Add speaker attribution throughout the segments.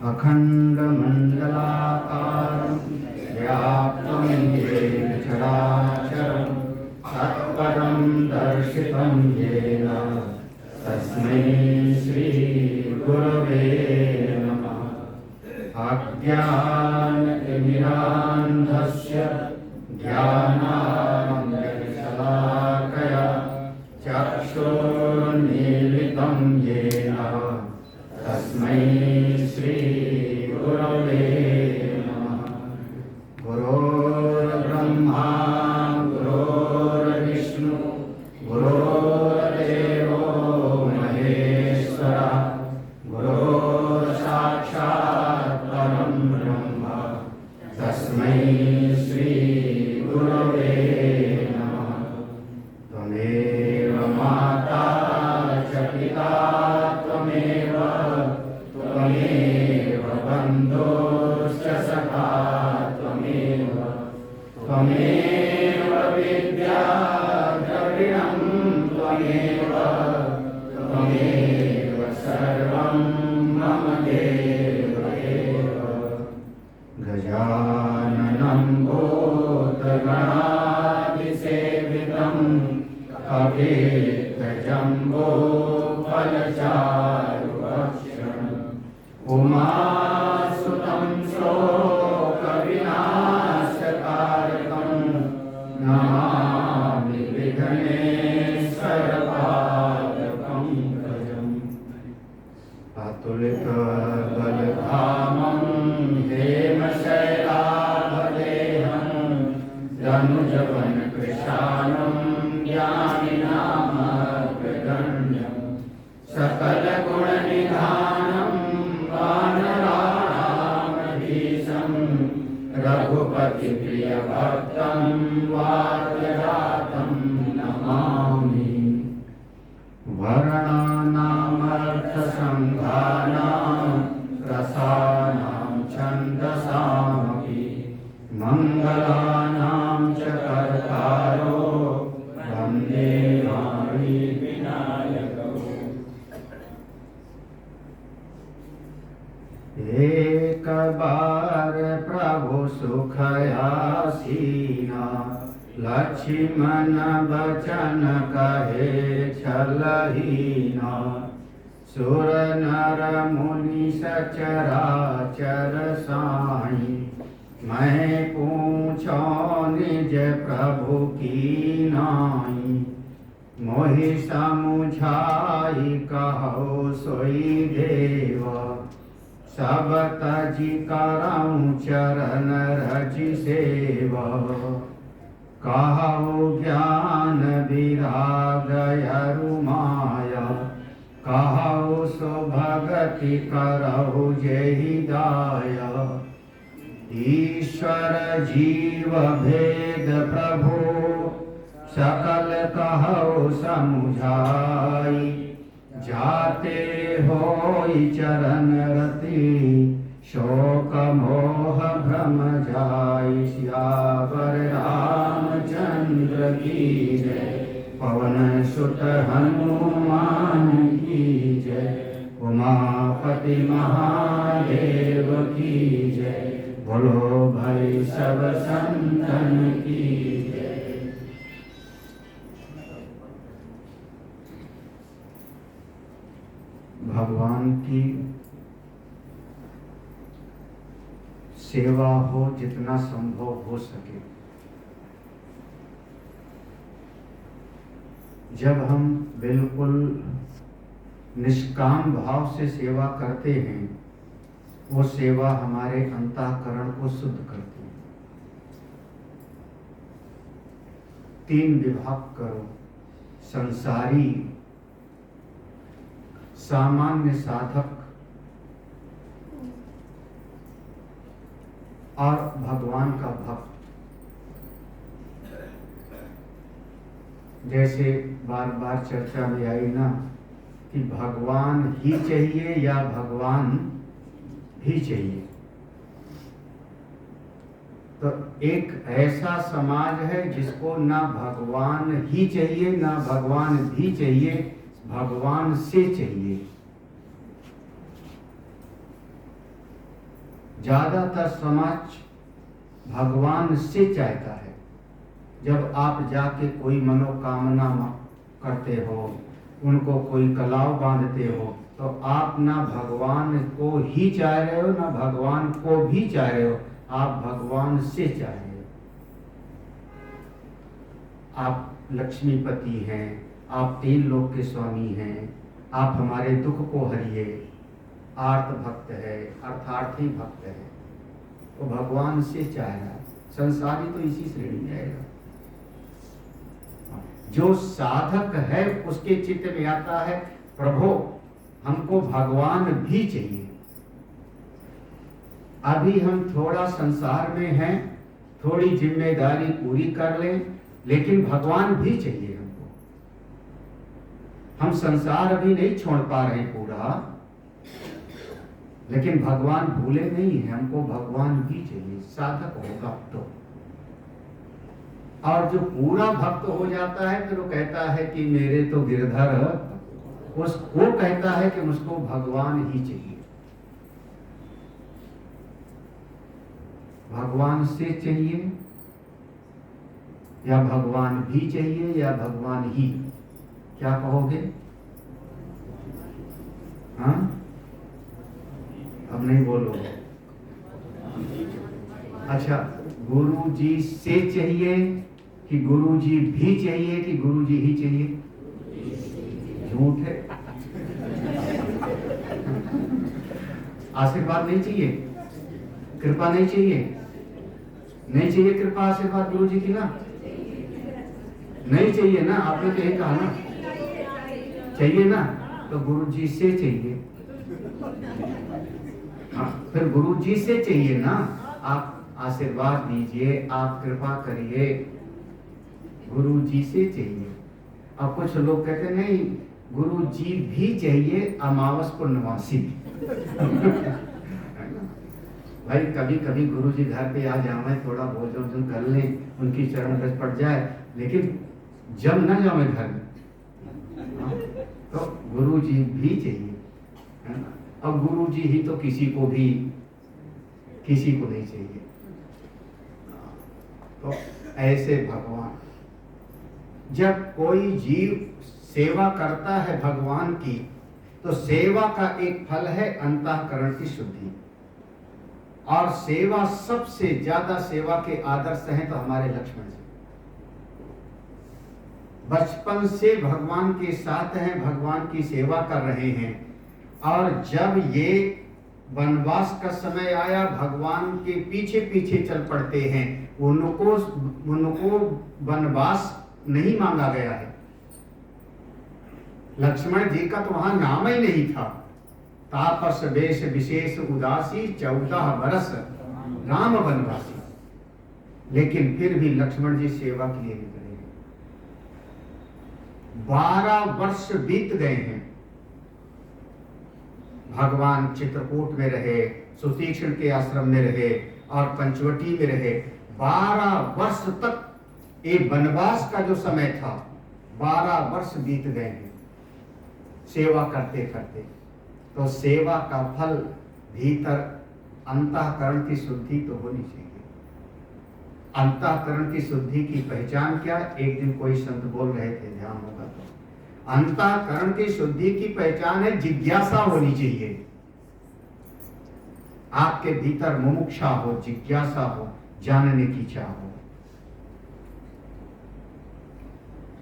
Speaker 1: अखण्डमण्डलाकारं व्याप्तं येन चराचरं तत्पदं दर्शितं येन तस्मै श्रीगुरवे नमः। अज्ञानतिमिरान्धस्य ज्ञानाञ्जनशलाकया चक्षुर्मीलितं येन तस्मै श्रीगुरवे नमः। गुरुर्ब्रह्मा गुरुर्विष्णु गुरुर्देवो महेश्वरः गुरुर्साक्षात् परं ब्रह्म तस्मै श्रीगुरवे नमः। त्वमेव माता च पिता त्वमेव बन्धुश्च सखा त्वमेव विद्या द्रविणं त्वमेव सर्वं मम देव देव। गजाननं भूतगणादिसेवितं कपित्थजम्बूफलचारुभक्षणम् उमासुतं शोकविनाशकारकं नमामि विघ्नेश्वरपादपङ्कजम्। अतुलितबलधामं हेमशैलाभदेहं धनुजवनकृशानं ज्ञानिनामग्रगण्यं सकलगुणनिधानं वानराणामधीशं रघुपतिप्रियभक्तं वार्यजातं नमामि। वर्णानामर्थसङ्घानां रसानां छन्दसामपि मङ्गलानां च कर्तारो वन्दे वाणीविनायकौ। एक बार प्रभु सुखयासीना लक्ष्मण बचन कहे छलहीना। सुर नर मुनि सचराचर साई मैं पूछो निज प्रभु की नाई। मोहि समुझाई कहो सोई देवा सब तजि करऊं चरण रजि सेवा। कहु ज्ञान विराग अरु माया कहु सो भगति करहु जेहि दाया। ईश्वर जीव भेद प्रभु सकल कहु समुझाई। जाते होई चरण रति शोक मोह भ्रम जाई। सियावर रामचंद्र की जय पवन सुत हनुमान की जय। उमापति महादेव की जय बोलो भाई सब संतन की जय। भगवान की सेवा हो जितना संभव हो सके। जब हम बिल्कुल निष्काम भाव से सेवा करते हैं वो सेवा हमारे अंतःकरण को शुद्ध करती है। 3 विभाग करो, संसारी, सामान्य साधक और भगवान का भक्त। जैसे बार बार चर्चा में आई ना कि भगवान ही चाहिए या भगवान भी चाहिए। तो एक ऐसा समाज है जिसको ना भगवान ही चाहिए ना भगवान भी चाहिए, भगवान से चाहिए। ज्यादातर समाज भगवान से चाहता है। जब आप जाके कोई मनोकामना करते हो, उनको कोई कलाव बांधते हो, तो आप ना भगवान को ही चाह रहे हो ना भगवान को भी चाह रहे हो, आप भगवान से चाह रहे हो। आप लक्ष्मीपति हैं, आप 3 लोक के स्वामी हैं, आप हमारे दुख को हरिए, आर्त भक्त है, अर्थार्थी भक्त है, तो भगवान से चाह रहा है। संसारी तो इसी श्रेणी में आएगा। जो साधक है उसके चित्त में आता है, प्रभु हमको भगवान भी चाहिए। अभी हम थोड़ा संसार में हैं, थोड़ी जिम्मेदारी पूरी कर लें, लेकिन भगवान भी चाहिए हमको। हम संसार अभी नहीं छोड़ पा रहे पूरा, लेकिन भगवान भूले नहीं है, हमको भगवान भी चाहिए। साधक होगा तो, और जो पूरा भक्त हो जाता है फिर वो कहता है कि मेरे तो गिरधर, उसको कहता है कि मुझको भगवान ही चाहिए। भगवान से चाहिए या भगवान भी चाहिए या भगवान ही, क्या कहोगे? हाँ, अब नहीं बोलोगे। अच्छा, गुरु जी से चाहिए कि गुरु जी भी चाहिए कि गुरु जी ही चाहिए? झूठ है। आशीर्वाद नहीं चाहिए, कृपा नहीं चाहिए, नहीं चाहिए कृपा आशीर्वाद गुरु जी की ना, नहीं चाहिए ना, आपने तो यही कहा ना, चाहिए ना, तो गुरु जी से चाहिए। हाँ, फिर गुरु जी से चाहिए ना, आप आशीर्वाद दीजिए, आप कृपा करिए, गुरु जी से चाहिए। अब कुछ लोग कहते नहीं, गुरु जी भी चाहिए, अमावस पूर्णवासी। भाई कभी कभी गुरु जी घर पे आ जाए, थोड़ा भोजन कर लें, उनकी चरण रस पड़ जाए, लेकिन जब न जाए घर में, तो गुरु जी भी चाहिए, है ना। अब गुरु जी ही तो किसी को नहीं चाहिए। तो ऐसे भगवान, जब कोई जीव सेवा करता है भगवान की, तो सेवा का एक फल है अंतःकरण की शुद्धि। और सेवा, सबसे ज्यादा सेवा के आदर्श हैं तो हमारे लक्ष्मण जी बचपन से भगवान के साथ हैं, भगवान की सेवा कर रहे हैं। और जब ये वनवास का समय आया, भगवान के पीछे पीछे चल पड़ते हैं। उनको वनवास नहीं मांगा गया है। लक्ष्मण जी का तो वहां नाम ही नहीं था। तापस वेश विशेष उदासी 14 बरस राम वनवासी, लेकिन फिर भी लक्ष्मण जी सेवा के लिए निकले। 12 वर्ष बीत गए हैं। भगवान चित्रकूट में रहे, सुतीक्ष्ण के आश्रम में रहे और पंचवटी में रहे। 12 वर्ष तक ये वनवास का जो समय था, 12 वर्ष बीत गए हैं सेवा करते करते। तो सेवा का फल भीतर अंतःकरण की शुद्धि तो होनी चाहिए। अंतःकरण की शुद्धि की पहचान क्या? एक दिन कोई संत बोल रहे थे, ध्यान होगा तो, अंतःकरण की शुद्धि की पहचान है जिज्ञासा होनी चाहिए। आपके भीतर मुमुक्षा हो, जिज्ञासा हो, जानने की चाह हो।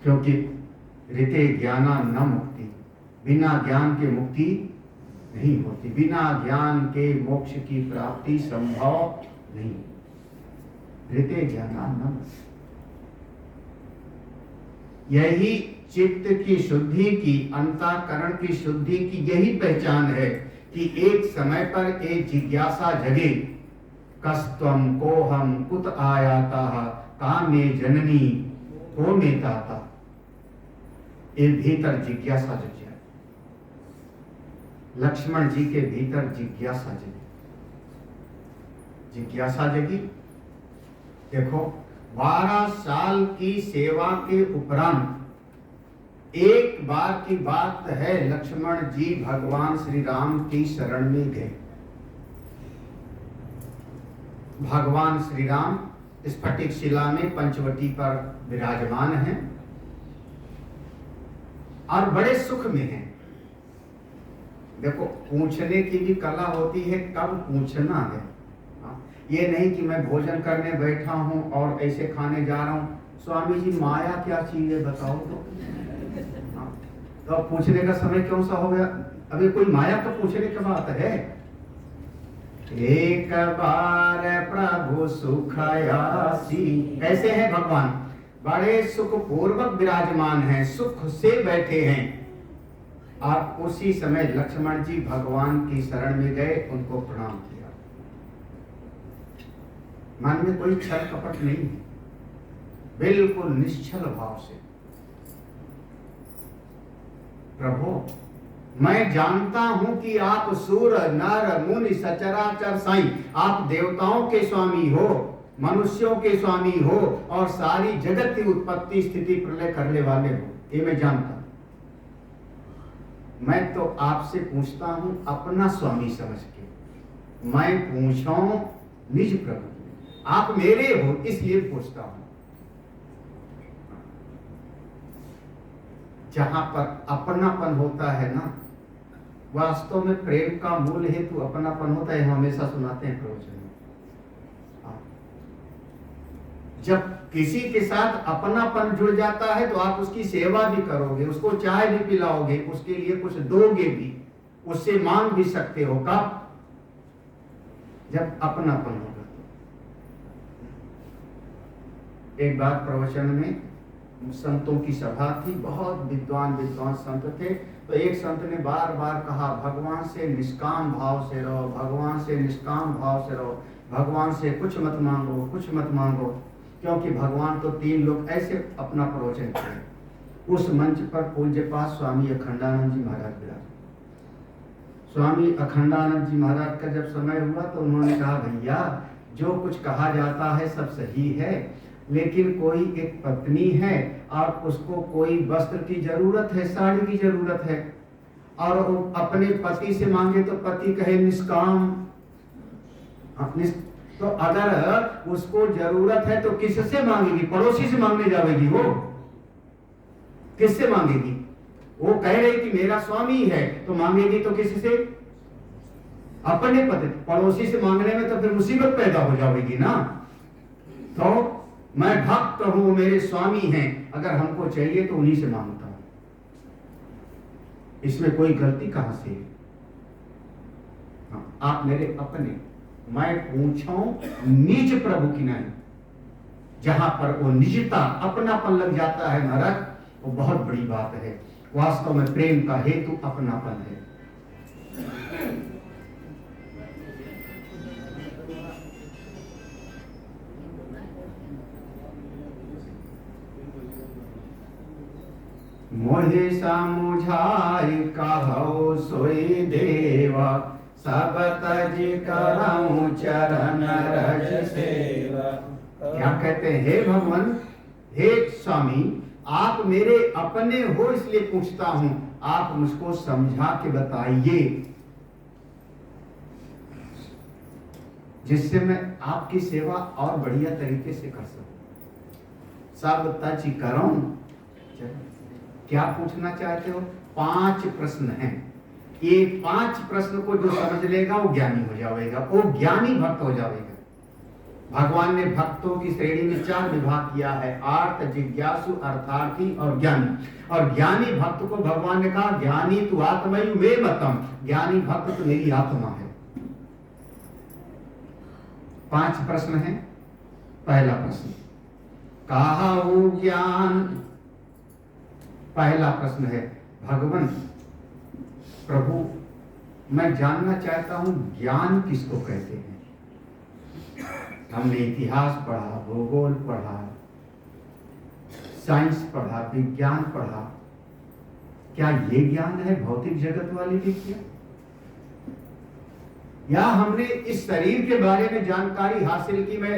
Speaker 1: क्योंकि ऋते ज्ञाना न मुक्ति, बिना ज्ञान के मुक्ति नहीं होती। बिना ज्ञान के मोक्ष की प्राप्ति संभव नहीं। ऋते ज्ञाना न मुक्ति, यही चित्त की शुद्धि की, अंतःकरण की शुद्धि की यही पहचान है कि एक समय पर एक जिज्ञासा जगे, कस्त्वम कोहम कुत आयाता कामे जननी को में ताता। ये भीतर जिज्ञासा जग जाए। लक्ष्मण जी के भीतर जिज्ञासा जगी। जिज्ञासा जगी। देखो, 12 साल की सेवा के उपरांत एक बार की बात है, लक्ष्मण जी भगवान श्री राम की शरण में गए। भगवान श्री राम स्फटिक शिला में पंचवटी पर विराजमान हैं और बड़े सुख में हैं। देखो, पूछने की भी कला होती है, कब पूछना है। ये नहीं कि मैं भोजन करने बैठा हूं और ऐसे खाने जा रहा हूं, स्वामी जी माया क्या चीज है बताओ तो अब पूछने का समय कौन सा हो गया? अभी कोई माया का पूछने की बात है? एक बार प्रभु सुखयासी, कैसे हैं भगवान? बड़े सुख पूर्वक विराजमान हैं, सुख से बैठे हैं। और उसी समय लक्ष्मण जी भगवान की शरण में गए, उनको प्रणाम किया। मन में कोई छल कपट नहीं, बिल्कुल निश्चल भाव से, प्रभु मैं जानता हूं कि आप सूर नर मुनि सचराचर साईं, आप देवताओं के स्वामी हो, मनुष्यों के स्वामी हो और सारी जगत की उत्पत्ति स्थिति प्रलय करने वाले हो, ये मैं जानता हूं। मैं तो आपसे पूछता हूं अपना स्वामी समझ के, मैं पूछूं निज प्रभु, आप मेरे हो इसलिए पूछता हूं। जहां पर अपनापन होता है ना, वास्तव में प्रेम का मूल हेतु अपनापन होता है, हम हमेशा सुनाते हैं प्रवचन में। जब किसी के साथ अपनापन जुड़ जाता है तो आप उसकी सेवा भी करोगे, उसको चाय भी पिलाओगे, उसके लिए कुछ दोगे भी, उससे मांग भी सकते हो। कब? जब अपनापन होगा। एक बार प्रवचन में संतों की सभा थी, बहुत विद्वान संत थे। तो एक संत ने बार बार कहा, भगवान से निष्काम भाव से रहो, भगवान से निष्काम भाव से रहो, भगवान से कुछ मत मांगो, कुछ मत मांगो, क्योंकि भगवान तो तीन लोग, ऐसे अपना प्रवचन किए। उस मंच पर पूज्यपाद स्वामी अखंडानंद जी महाराज विराज। स्वामी अखंडानंद जी महाराज का जब समय हुआ तो उन्होंने कहा, भैया जो कुछ कहा जाता है सब सही है, लेकिन कोई एक पत्नी है और उसको कोई वस्त्र की जरूरत है, साड़ी की जरूरत है, और वो अपने पति से मांगे तो पति कहे निष्काम। तो अगर उसको जरूरत है तो किससे मांगेगी? पड़ोसी से मांगने जाएगी वो? किससे मांगेगी? वो कह रही कि मेरा स्वामी है, तो मांगेगी तो किससे? अपने पति। पड़ोसी से मांगने में तो फिर मुसीबत पैदा हो जाएगी ना। तो मैं भक्त हूं, मेरे स्वामी हैं, अगर हमको चाहिए तो उन्हीं से मांगता हूं। इसमें कोई गलती कहां से है? आप मेरे अपने, मैं पूछूं निज प्रभु की नहीं। जहां पर वो निजता, अपनापन लग जाता है महाराज, वो बहुत बड़ी बात है। वास्तव में प्रेम का हेतु अपनापन है। मोहे समुझाई कहो सोई देवा, सब तज करऊं चरण रज सेवा। क्या कहते हैं? हे भगवान, हे स्वामी, आप मेरे अपने हो इसलिए पूछता हूं, आप मुझको समझा के बताइए जिससे मैं आपकी सेवा और बढ़िया तरीके से कर सकूं। सब तज करऊं, क्या पूछना चाहते हो? 5 प्रश्न हैं। ये 5 प्रश्न को जो समझ लेगा वो ज्ञानी हो जाएगा, वो ज्ञानी भक्त हो जाएगा। भगवान ने भक्तों की श्रेणी में 4 विभाग किया है, आर्त, जिज्ञासु, अर्थार्थी और ज्ञानी। और ज्ञानी भक्त को भगवान ने कहा, ज्ञानी तू आत्मयु मे मतम, ज्ञानी भक्त तो मेरी आत्मा है। 5 प्रश्न हैं। पहला प्रश्न, कहा वो ज्ञान। पहला प्रश्न है, भगवान प्रभु मैं जानना चाहता हूं ज्ञान किसको कहते हैं? हमने इतिहास पढ़ा, भूगोल पढ़ा, साइंस पढ़ा, विज्ञान पढ़ा, क्या ये ज्ञान है भौतिक जगत वाली विज्ञान? या हमने इस शरीर के बारे में जानकारी हासिल की, मैं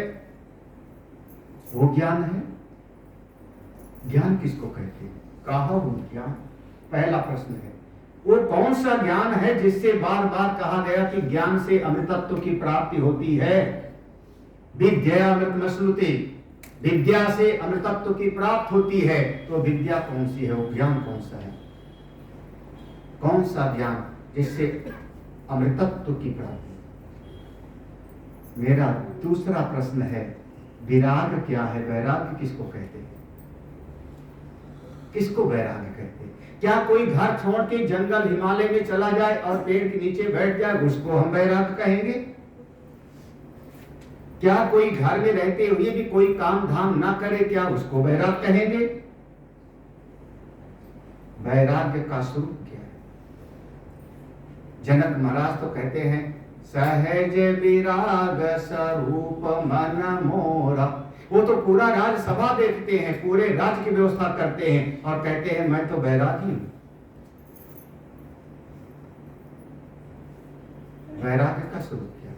Speaker 1: वो ज्ञान है? ज्ञान किसको कहते हैं? कहा वो ज्ञान। पहला प्रश्न है, वो कौन सा ज्ञान है जिससे बार बार कहा गया कि ज्ञान से अमृतत्व की प्राप्ति होती है? विद्या अमृतमश्नुते, विद्या से अमृतत्व की प्राप्त होती है। तो विद्या कौन सी है, वो ज्ञान कौन सा है, कौन सा ज्ञान जिससे अमृतत्व की प्राप्ति। मेरा दूसरा प्रश्न है, विराग क्या है, वैराग्य किसको कहते हैं, किसको वैराग्य कहते हैं? क्या कोई घर छोड़ के जंगल हिमालय में चला जाए और पेड़ के नीचे बैठ जाए, उसको हम वैराग्य कहेंगे? क्या कोई घर में रहते हुए भी कोई काम धाम ना करे, क्या उसको वैराग्य कहेंगे? वैराग्य का स्वरूप क्या है? जनक महाराज तो कहते हैं, सहज विराग स्वरूप मन मोरा। वो तो पूरा राज्यसभा देखते हैं, पूरे राज्य की व्यवस्था करते हैं और कहते हैं मैं तो वैरागी हूं। वैराग्य का स्वरूप क्या?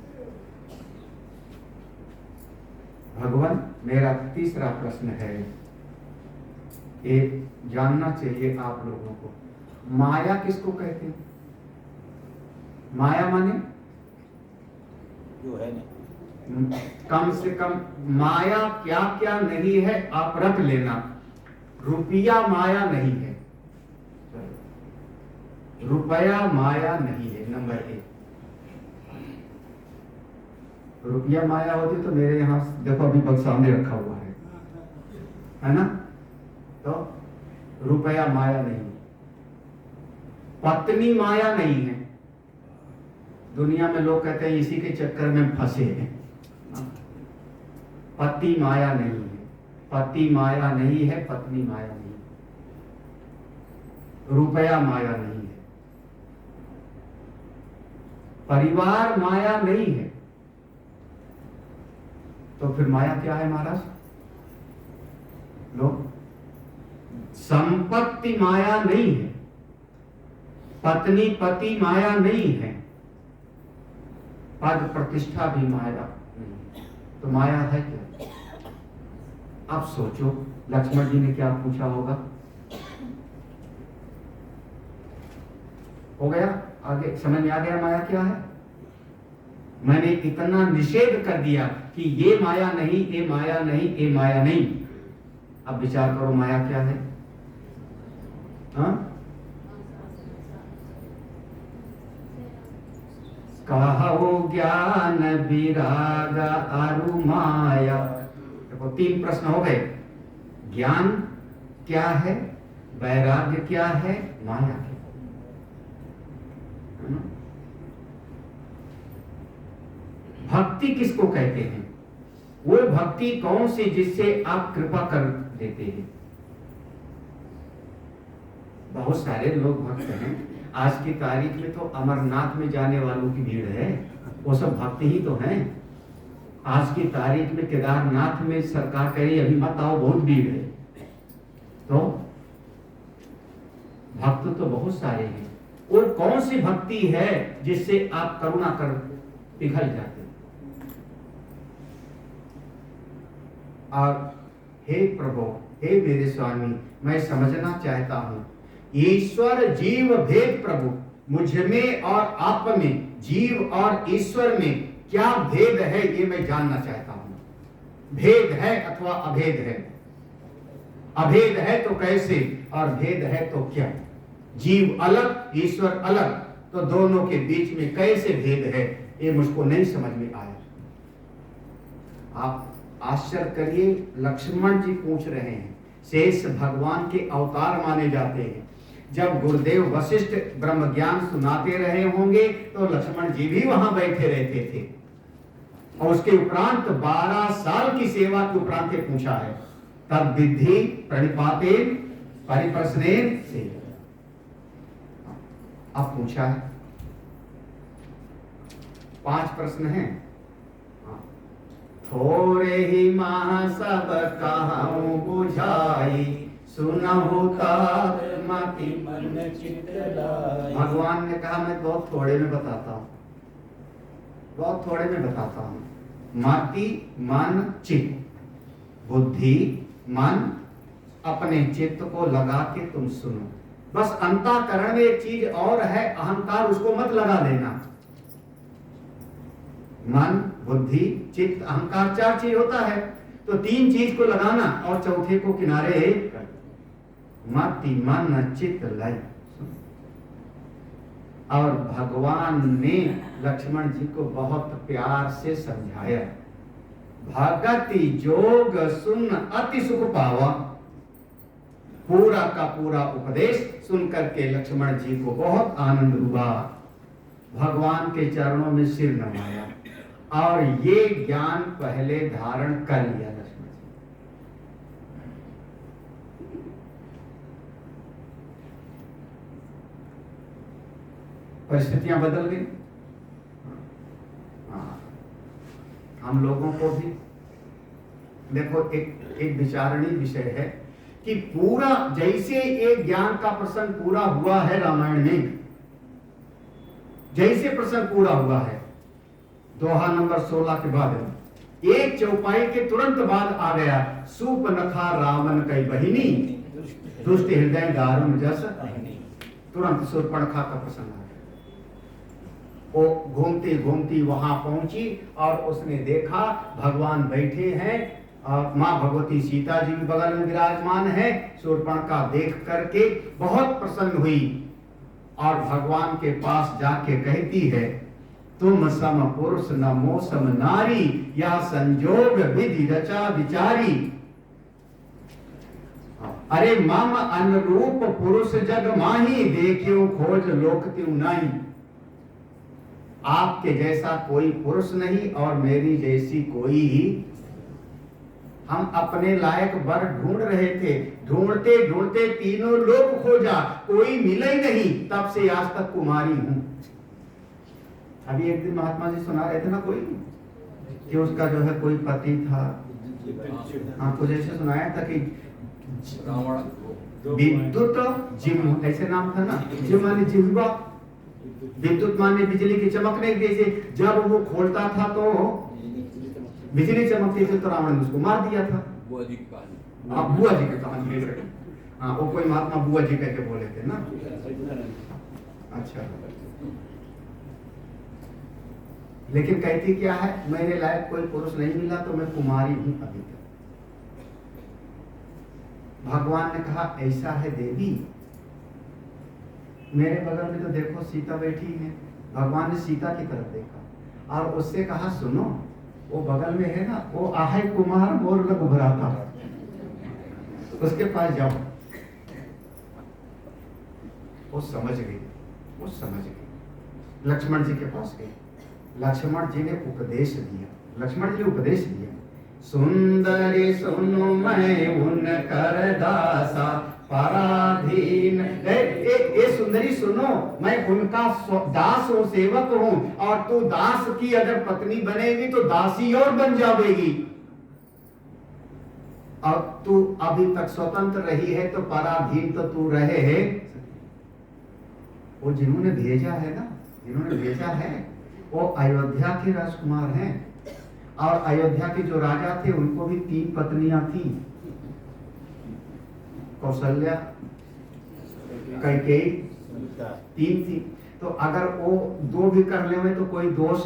Speaker 1: भगवान, मेरा तीसरा प्रश्न है, ये जानना चाहिए आप लोगों को, माया किसको कहते हैं? माया माने
Speaker 2: जो है नहीं,
Speaker 1: कम से कम माया क्या क्या नहीं है आप रख लेना। रुपया माया नहीं है, रुपया माया नहीं है, नंबर 1। रुपया माया होती तो मेरे यहां देखो अभी बग सामने रखा हुआ है ना? तो रुपया माया नहीं है। पत्नी माया नहीं है। दुनिया में लोग कहते हैं इसी के चक्कर में फंसे हैं। पति माया नहीं है, पति माया नहीं है, पत्नी माया नहीं है, रुपया माया नहीं है, परिवार माया नहीं है। तो फिर माया क्या है महाराज? लोग, संपत्ति माया नहीं है, पत्नी पति माया नहीं है, पद प्रतिष्ठा भी माया नहीं। तो माया है क्या? अब सोचो, लक्ष्मण जी ने क्या पूछा होगा? हो गया? आगे समझ में आ गया माया क्या है? मैंने इतना निषेध कर दिया कि ये माया नहीं, ये माया नहीं, ये माया नहीं। अब विचार करो माया क्या है? हाँ? कहो ज्ञान विराग अरु माया। देखो 3 प्रश्न हो गए। ज्ञान क्या है, वैराग्य क्या है, माया क्या है? भक्ति किसको कहते हैं? वो भक्ति कौन सी जिससे आप कृपा कर देते हैं? बहुत सारे लोग भक्त हैं। आज की तारीख में तो अमरनाथ में जाने वालों की भीड़ है, वो सब भक्त ही तो हैं। आज की तारीख में केदारनाथ में सरकार कह रही अभी मत आओ, बहुत भीड़ है। तो भक्त तो बहुत सारे हैं। वो कौन सी भक्ति है जिससे आप करुणा कर पिघल जाते हैं? और हे प्रभु, हे मेरे स्वामी, मैं समझना चाहता हूं, ईश्वर जीव भेद प्रभु, मुझ में और आप में, जीव और ईश्वर में क्या भेद है ये मैं जानना चाहता हूं। भेद है अथवा अभेद है? अभेद है तो कैसे, और भेद है तो क्या? जीव अलग, ईश्वर अलग, तो दोनों के बीच में कैसे भेद है ये मुझको नहीं समझ में आया। आप आश्चर्य करिए, लक्ष्मण जी पूछ रहे हैं, शेष भगवान के अवतार माने जाते हैं। जब गुरुदेव वशिष्ठ ब्रह्म ज्ञान सुनाते रहे होंगे तो लक्ष्मण जी भी वहां बैठे रहते थे, और उसके उपरांत 12 साल की सेवा के उपरांत पूछा है, तब विधि प्रणिपाते परिप्रश्ने से। अब पूछा है, 5 प्रश्न हैं। थोड़े ही मां सब कहूं बुझाई, सुनहु मति मन चित्त लाई। भगवान ने कहा मैं बहुत थोड़े में बताता हूं, बहुत थोड़े में बताता हूं। मति मन चित्त, बुद्धि मन, अपने चित्त को लगा के तुम सुनो। बस अंतःकरण में एक चीज और है, अहंकार, उसको मत लगा देना। मन, बुद्धि, चित्त, अहंकार, 4 चीज होता है। तो 3 चीज को लगाना और चौथे को किनारे मति, मन, चित्त, लय। और भगवान ने लक्ष्मण जी को बहुत प्यार से समझाया। भगति जोग सुन अति सुख पावा। पूरा का पूरा उपदेश सुन करके लक्ष्मण जी को बहुत आनंद हुआ। भगवान के चरणों में सिर नवाया और ये ज्ञान पहले धारण कर लिया लक्ष्मण जी। परिस्थितियां बदल गई। हम लोगों को भी देखो एक विचारणीय विषय है कि पूरा जैसे एक ज्ञान का प्रसंग पूरा हुआ है रामायण में, जैसे प्रसंग पूरा हुआ है दोहा नंबर 16 के बाद एक चौपाई के तुरंत बाद आ गया सूपनखा रावण कई बहिनी दुष्ट हृदय दारुण जस। तुरंत शूर्पणखा का प्रसंग आ गया। वो घूमती घूमती वहां पहुंची और उसने देखा भगवान बैठे हैं और माँ भगवती सीता जी भी बगल में विराजमान है। शूर्पणखा देख करके बहुत प्रसन्न हुई और भगवान के पास जाके कहती है तुम सम पुरुष न मोसम नारी, या संजोग विधि रचा विचारी। अरे मम अनुरूप पुरुष जग माही, देखियो खोज लोक त्यू नहीं। आपके जैसा कोई पुरुष नहीं और मेरी जैसी कोई। हम अपने लायक वर ढूंढ रहे थे, ढूंढते ढूंढते तीनों लोग खोजा, कोई मिला ही नहीं, तब से आज तक कुमारी हूं। अभी एक दिन महात्मा जी सुना रहे थे ना कोई कि उसका जो है कोई पति था। आपको जैसे सुनाया था कि विद्युत जिम ऐसे नाम था ना, जिम माने जिह्वा, विद्युत माने बिजली की चमकने जैसे जब वो खोलता था तो बिजली चमकती थी, तो रावण ने उसको मार दिया था। बुआ जी की कहानी। बुआ जी की कहानी। हाँ, वो कोई महात्मा बुआ जी कह के बोले थे ना। अच्छा, लेकिन कहती क्या है, मेरे लायक कोई पुरुष नहीं मिला तो मैं कुमारी हूं अभी तक। भगवान ने कहा ऐसा है देवी, मेरे बगल में तो देखो सीता बैठी है। भगवान ने सीता की तरफ देखा और उससे कहा सुनो, वो बगल में है ना, वो आहे कुमार मोर लग उभराता, उसके पास जाओ। वो समझ गई, वो समझ गई। लक्ष्मण जी के पास गई। लक्ष्मण जी ने उपदेश दिया। लक्ष्मण जी ने उपदेश दिया, सुंदरी सुनो मैं उन कर दासा पराधीन। ए सुंदरी सुनो, मैं उनका दास हूँ, सेवक हूँ, और तू दास की अगर पत्नी बनेगी तो दासी और बन जाएगी। अब तू अभी तक स्वतंत्र रही है तो पराधीन तो तू रहे है। वो जिन्होंने भेजा है ना, जिन्होंने भेजा है वो अयोध्या के राजकुमार हैं, और अयोध्या के जो राजा थे उनको भी 3 पत्नियां थी, कौशल्या, कैकेयी, 3 थी। तो अगर वो 2 भी कर ले तो कोई दोष।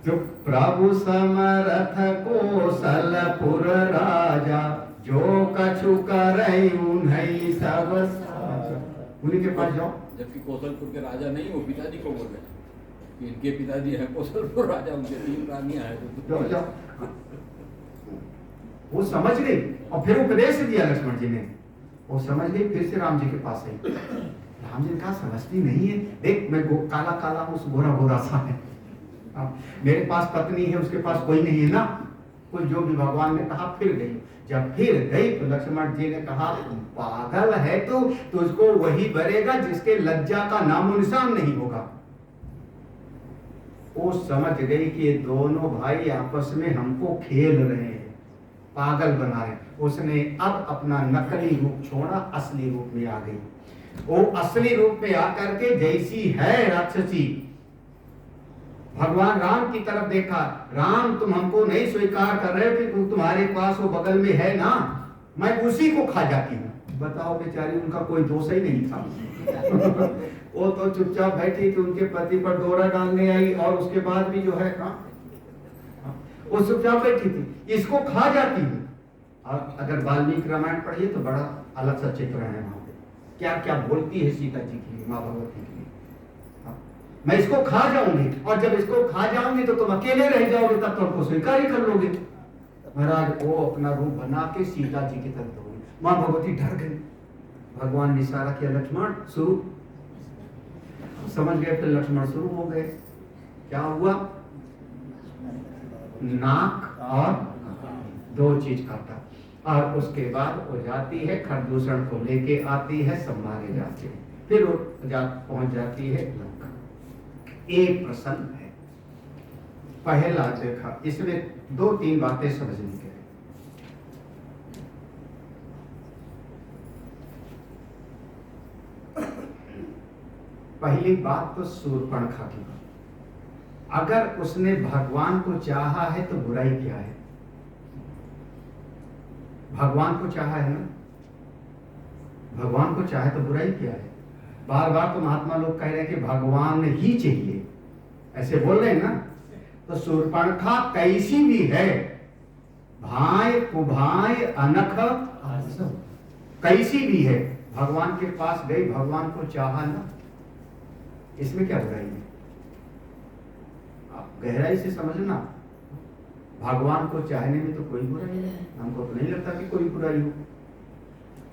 Speaker 1: जो प्रभु समरथ कौशलपुर राजा, जो कछु करई उन्हीं सब। उन्हीं के पास जाओ।
Speaker 2: जबकि कौशलपुर के राजा नहीं, वो पिताजी को बोल रहे हैं कि इनके पिताजी हैं कौशलपुर राजा, उनके 3 रानियां हैं।
Speaker 1: जाओ। वो समझ गई और फिर उपदेश दिया लक्ष्मण जी ने। वो समझ गई, फिर से राम जी के पास आई। राम जी कहा समझती नहीं है, देख मैं काला काला हूँ, गोरा गोरा सा है, मेरे पास पत्नी है, उसके पास कोई नहीं है ना। कुछ जो भी भगवान ने कहा, फिर गई। जब फिर गई तो लक्ष्मण जी ने कहा पागल है तू, तुझको वही भरेगा जिसके लज्जा का नामो निशान नहीं होगा। वो समझ गई कि ये दोनों भाई आपस में हमको खेल रहे हैं, पागल बना रहे। उसने अब अपना नकली रूप छोड़ा, असली रूप में आ गई। वो असली रूप में आकर के जैसी है राक्षसी, भगवान राम की तरफ देखा। राम तुम हमको नहीं स्वीकार कर रहे हो कि तुम्हारे पास वो बगल में है ना, मैं उसी को खा जाती हूँ। बताओ बेचारी, उनका कोई दोष ही नहीं था। वो तो चुपचाप बैठी थी, उनके पति पर डोरा डालने आई और उसके बाद भी जो है वो चुपचाप बैठी थी, इसको खा जाती है। और अगर वाल्मीकि रामायण पढ़िए तो बड़ा अलग सा चित्र है वहां पे, क्या क्या बोलती है सीता जी के लिए, माँ भगवती के लिए। मैं इसको खा जाऊंगी, और जब इसको खा जाऊंगी तो तुम अकेले रह जाओगे, तब तो हमको स्वीकार ही कर लोगे। महाराज वो अपना रूप बना के सीता जी की तरफ दौड़ी, माँ भगवती डर गई। भगवान ने इशारा किया, लक्ष्मण शुरू, समझ गए, फिर लक्ष्मण शुरू हो गए। क्या हुआ? नाक और दो चीज काटा, और उसके बाद वो जाती है खरदूषण को लेके आती है, सब मारे जाते हैं, फिर वो पहुंच जाती है लंका। एक प्रसंग है, पहला देखा, इसमें 2-3 बातें समझनी है। पहली बात तो शूर्पणखा की बात, अगर उसने भगवान को चाहा है तो बुराई क्या है? भगवान को चाहा है ना, भगवान को चाहे तो बुराई क्या है? बार बार तो महात्मा लोग कह रहे हैं कि भगवान ही चाहिए, ऐसे बोल रहे हैं ना। तो शूर्पणखा कैसी भी है, भाई कुभाई अनख कैसी भी है, भगवान के पास गई, भगवान को चाहा ना, इसमें क्या बुराई है? आप गहराई से समझना, भगवान को चाहने में तो कोई बुराई नहीं, हमको तो नहीं लगता कि कोई बुराई हो।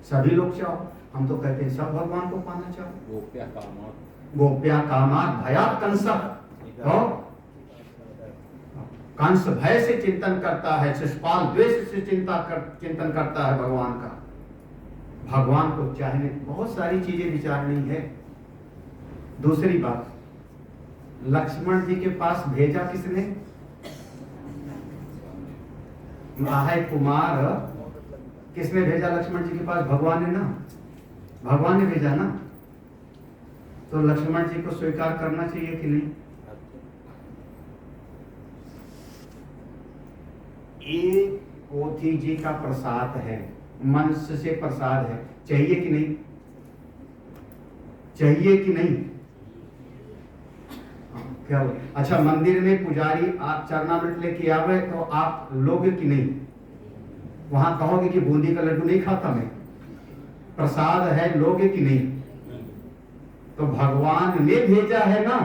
Speaker 1: सभी लोग चाहो, हम तो कहते हैं सब भगवान को पाना चाहो। गोप्या कामात् भयात् कंसः, कंस भय से चिंतन करता है, शिशुपाल द्वेष से चिंतन करता है भगवान का। भगवान को चाहने बहुत सारी चीजें विचारनी है। दूसरी बात, लक्ष्मण जी के पास भेजा किसने? महाय कुमार किसने भेजा लक्ष्मण जी के पास? भगवान ने ना, भगवान ने भेजा ना। तो लक्ष्मण जी को स्वीकार करना चाहिए कि नहीं? एक पोथी जी का प्रसाद है, मंच से प्रसाद है, चाहिए कि नहीं? चाहिए कि नहीं? क्या हो? अच्छा, मंदिर में पुजारी आप चरणामृत लेके आवे तो आप लोगे कि नहीं? वहां कहोगे कि बूंदी का लड्डू नहीं खाता मैं, प्रसाद है, लोगे कि नहीं? तो भगवान ने भेजा है ना,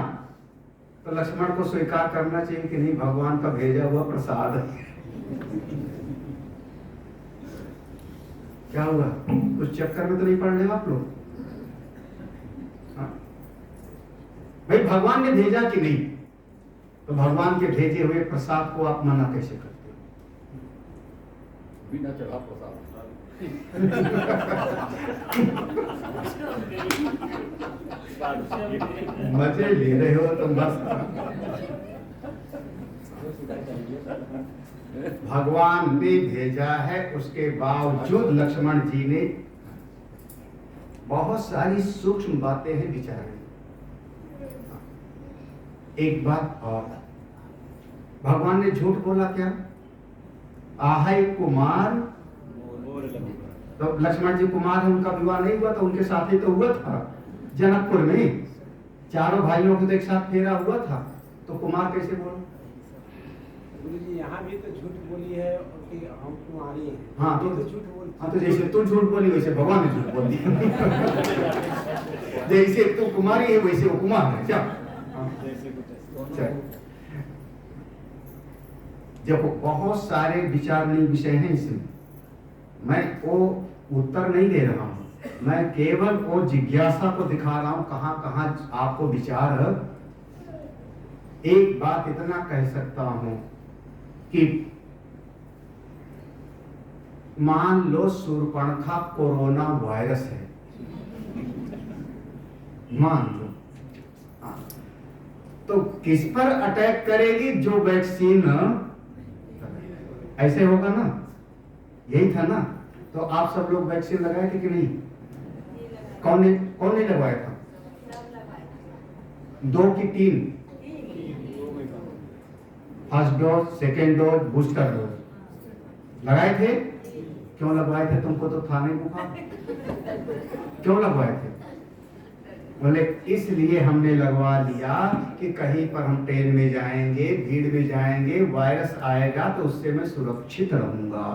Speaker 1: तो लक्ष्मण को स्वीकार करना चाहिए कि नहीं? भगवान का भेजा हुआ प्रसाद है। क्या हुआ? कुछ चक्कर में तो नहीं पड़ रहे आप लोग? भाई भगवान ने भेजा कि नहीं? तो भगवान के भेजे हुए प्रसाद को आप मना कैसे करते हो?
Speaker 2: बिना चढ़ा प्रसाद
Speaker 1: मजे ले रहे हो तो मस्त। भगवान ने भेजा है, उसके बावजूद लक्ष्मण जी ने बहुत सारी सूक्ष्म बातें हैं विचार। एक बात और, भगवान ने झूठ बोला क्या? आहै कुमार, तो लक्ष्मण जी कुमार है, उनका विवाह नहीं हुआ, तो उनके साथ ही तो हुआ था जनकपुर में, चारों भाइयों को तो एक साथ फेरा हुआ था, तो कुमार कैसे बोला?
Speaker 3: गुरु जी यहाँ भी तो झूठ बोली है कि हम कुमारी हैं।
Speaker 1: हाँ
Speaker 3: तो झूठ बोली।
Speaker 1: हाँ, तो जैसे तू झूठ बोली वैसे भगवान ने झूठ बोल दी। जैसे तू कुमारी है वैसे वो कुमार है क्या? देखो बहुत सारे विचारणीय विषय हैं इसमें, मैं वो उत्तर नहीं दे रहा हूं, मैं केवल वो जिज्ञासा को दिखा रहा हूं कहां कहां आपको विचार है। एक बात इतना कह सकता हूं कि मान लो शूर्पणखा कोरोना वायरस है, मान लो, तो किस पर अटैक करेगी? जो वैक्सीन, ऐसे होगा ना, यही था ना। तो आप सब लोग वैक्सीन लगाए थे कि नहीं? कौन नहीं लगवाया था? 2 की 3? First dose, second dose, booster dose लगाए थे? क्यों लगवाए थे? तुमको तो था नहीं बुखार, क्यों लगवाए थे? बोले इसलिए हमने लगवा लिया कि कहीं पर हम ट्रेन में जाएंगे, भीड़ में जाएंगे, वायरस आएगा तो उससे मैं सुरक्षित रहूंगा।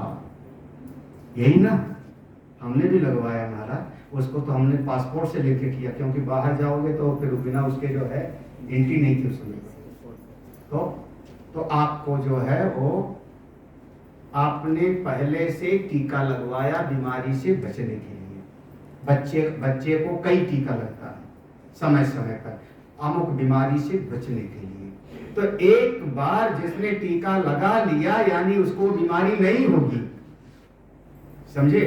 Speaker 1: यही ना हमने भी लगवाया महाराज। उसको तो हमने पासपोर्ट से लेके किया, क्योंकि बाहर जाओगे तो फिर बिना उसके जो है एंट्री नहीं थी उसमें। तो आपको जो है वो आपने पहले से टीका लगवाया बीमारी से बचने के लिए। बच्चे को कई टीका लगता है समय समय पर अमुक बीमारी से बचने के लिए। तो एक बार जिसने टीका लगा लिया यानी उसको बीमारी नहीं होगी, समझे।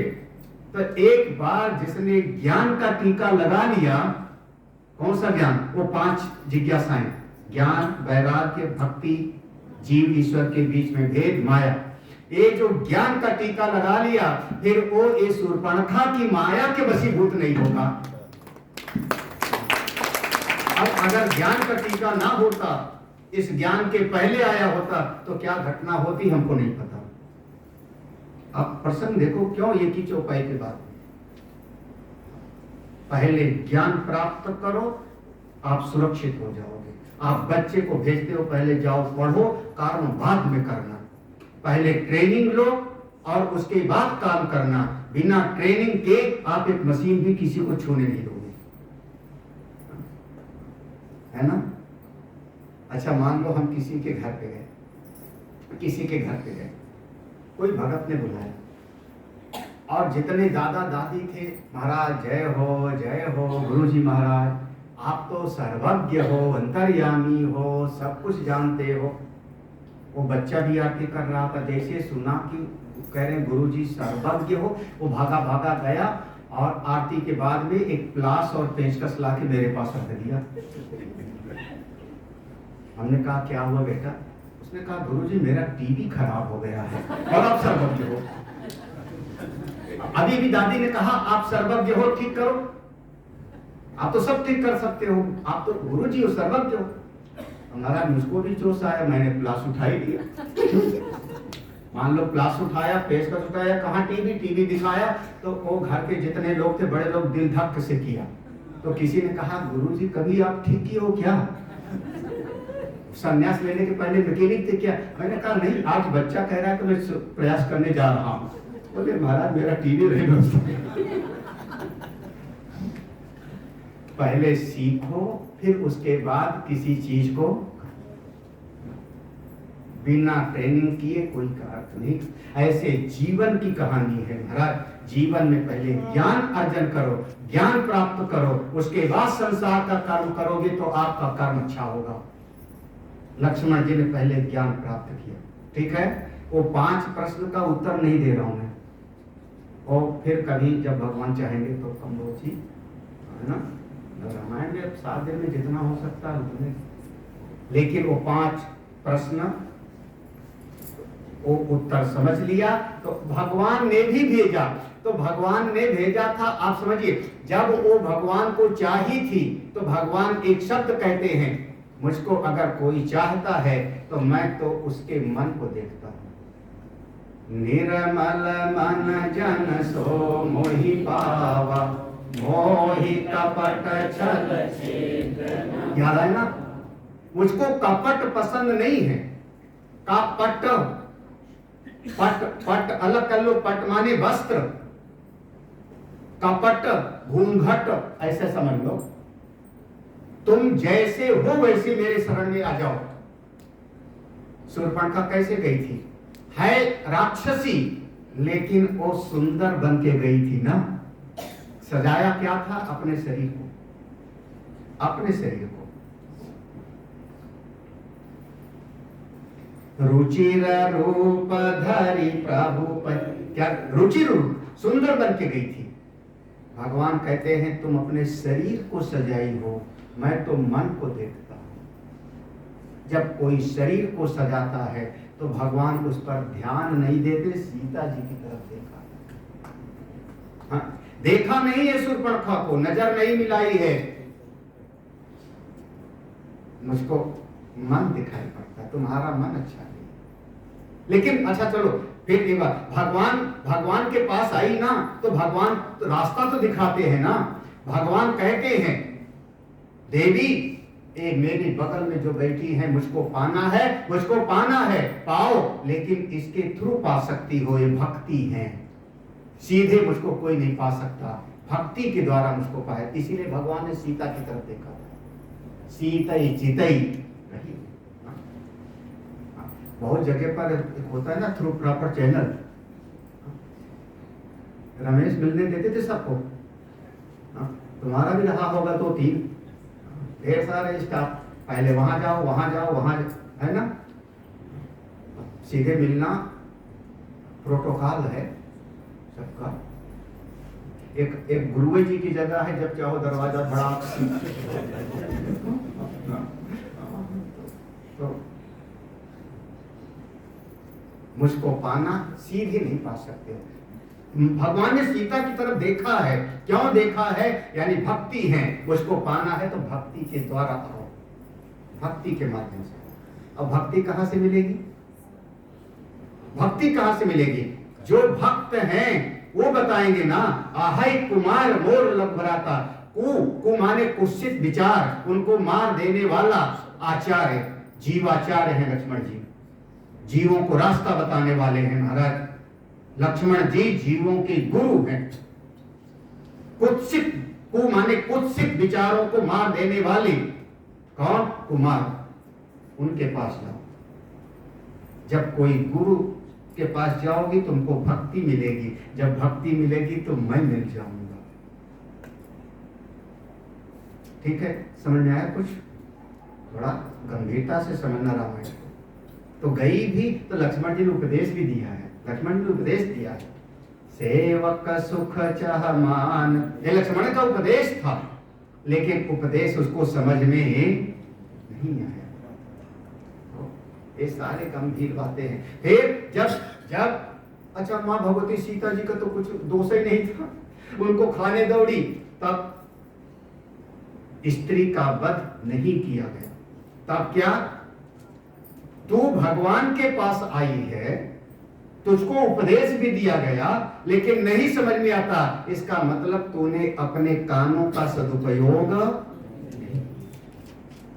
Speaker 1: तो एक बार जिसने ज्ञान का टीका लगा लिया, कौन सा ज्ञान? वो 5 जिज्ञासाएं, ज्ञान, वैराग्य, भक्ति, जीव ईश्वर के बीच में भेद, माया। ये जो ज्ञान का टीका लगा लिया, फिर वो ये शूर्पणखा की माया के वशीभूत नहीं होगा। अब अगर ज्ञान का टीका ना होता, इस ज्ञान के पहले आया होता, तो क्या घटना होती हमको नहीं पता। अब प्रसंग देखो क्यों एक ही चौपाई के बाद। पहले ज्ञान प्राप्त करो, आप सुरक्षित हो जाओगे। आप बच्चे को भेजते हो, पहले जाओ पढ़ो, कर्म बाद में करना। पहले ट्रेनिंग लो और उसके बाद काम करना। बिना ट्रेनिंग के आप एक मशीन भी किसी को छूने नहीं दोगे, है ना। अच्छा मान लो हम किसी के घर पे गए, कोई भगत ने बुलाया और जितने दादा दादी थे, महाराज जय हो गुरु जी महाराज, आप तो सर्वज्ञ हो, अंतर्यामी हो, सब कुछ जानते हो। वो बच्चा भी आरती कर रहा था, जैसे सुना कि कह रहे गुरु जी सर्वज्ञ हो, वो भागा गया और आरती के बाद में एक प्लास और पेचकस ला के मेरे पास रख दिया। हमने कहा क्या हुआ बेटा? उसने कहा गुरुजी मेरा टीवी खराब हो गया है और आप सर्वज्ञ हो। अभी भी दादी ने कहा आप सर्वज्ञ हो, ठीक करो, आप तो सब ठीक कर सकते हो, आप तो गुरुजी हो, सर्वज्ञ हो। हमारा मुझको भी जोश आया, मैंने प्लास उठा ही दिया। मान लो प्लास उठाया, पेचकस उठाया, कहाँ टीवी दिखाया, तो वो घर के जितने लोग थे, बड़े लोग दिल धक से किया। तो किसी ने कहा गुरुजी कभी आप ठीक ही हो क्या? संन्यास लेने के पहले मैकेनिक थे क्या? मैंने कहा नहीं, आज बच्चा कह रहा है तो मैं प्रयास करने जा रहा हूँ। बोले महाराज मेरा टीवी रहे। पहले सीखो, फिर उसके बाद किसी चीज को बिना ट्रेनिंग किए कोई अर्थ नहीं। ऐसे जीवन की कहानी है महाराज। जीवन में पहले ज्ञान अर्जन करो, ज्ञान प्राप्त करो, उसके बाद संसार का कर्म करोगे तो आपका कर्म अच्छा होगा। लक्ष्मण जी ने पहले ज्ञान प्राप्त किया, ठीक है। वो 5 प्रश्न का उत्तर नहीं दे रहा हूं मैं, और फिर कभी जब भगवान चाहेंगे तो कम्बोजी, है ना, रामायण में 7 दिन में जितना हो सकता है उतने। लेकिन वो 5 प्रश्न वो उत्तर समझ लिया तो भगवान ने भी भेजा। तो भगवान ने भेजा था, आप समझिए, जब वो भगवान को चाही थी तो भगवान एक शब्द कहते हैं, मुझको अगर कोई चाहता है तो मैं तो उसके मन को देखता हूं। निर्मल मन जन सो मोहि पावा, मोहि कपट छल छेद। याद है ना, मुझको कपट पसंद नहीं है। कपट, पट अलग कर लो, पट माने वस्त्र, कपट घूंघट ऐसे समझ लो। तुम जैसे हो वैसे मेरे शरण में आ जाओ। शूर्पणखा कैसे गई थी? है राक्षसी, लेकिन वो सुंदर बन के गई थी ना। सजाया क्या था? अपने शरीर को, अपने शरीर को। रुचिर रूप धरि प्रभु, क्या रुचि रूप सुंदर बन के गई थी। भगवान कहते हैं तुम अपने शरीर को सजाई हो, मैं तो मन को देखता हूं। जब कोई शरीर को सजाता है तो भगवान उस पर ध्यान नहीं देते। सीता जी की तरफ देखा, हाँ, देखा नहीं है शूर्पणखा को, नजर नहीं मिलाई है। मुझको मन दिखाई पड़ता है, तुम्हारा मन अच्छा नहीं। लेकिन अच्छा चलो फिर एक बार भगवान के पास आई ना, तो भगवान तो रास्ता तो दिखाते हैं ना। भगवान कहते हैं देवी ये मेरे बगल में जो बैठी है, मुझको पाना है, मुझको पाना है, पाओ, लेकिन इसके थ्रू पा सकती हो, ये भक्ति है, सीधे मुझको कोई नहीं पा सकता, भक्ति के द्वारा मुझको पाए। इसीलिए भगवान ने सीता की तरफ देखा था, सीतई चितई रही। बहुत जगह पर होता है ना थ्रू प्रॉपर चैनल, रमेश मिलने देते थे सबको, तुम्हारा भी रहा होगा 2-3, ढेर सारे स्टाफ, पहले वहां जाओ वहां जाओ वहां, है ना, सीधे मिलना प्रोटोकॉल है सबका। एक गुरुवे जी की जगह है, जब चाहो दरवाजा बड़ा तो मुझको पाना सीधे नहीं पा सकते। भगवान ने सीता की तरफ देखा है, क्यों देखा है, यानी भक्ति है, मुझको पाना है तो भक्ति के द्वारा आओ, भक्ति के माध्यम से। अब भक्ति कहां से मिलेगी, भक्ति कहां से मिलेगी? जो भक्त हैं वो बताएंगे ना। आहै कुमार मोर लभराता, कु माने कुत्सित विचार, उनको मार देने वाला आचार्य, जीवाचार्य है लक्ष्मण जी, जीवों को रास्ता बताने वाले हैं महाराज। लक्ष्मण जी जीवों के गुरु हैं। कुत्सित, कु माने कुत्सित विचारों को मार देने वाले कौन? कुमार, उनके पास जाओ। जब कोई गुरु के पास जाओगी तुमको भक्ति मिलेगी, जब भक्ति मिलेगी तो मैं मिल जाऊंगा। ठीक है, समझ में आया कुछ? थोड़ा गंभीरता से समझना रामायण को। तो गई भी तो लक्ष्मण जी ने उपदेश भी दिया है, लक्ष्मण जी ने उपदेश दिया है, सेवक सुख चाह मान, ये लक्ष्मण का उपदेश था, लेकिन उपदेश उसको समझ में नहीं आया। ये सारे गंभीर बातें हैं। फिर जब अच्छा माँ भगवती सीता जी का तो कुछ दोष ही नहीं था, उनको खाने दौड़ी, तब स्त्री का वध नहीं किया गया। तब क्या? तू भगवान के पास आई है, तुझको उपदेश भी दिया गया, लेकिन नहीं समझ में आता, इसका मतलब तूने अपने कानों का सदुपयोग,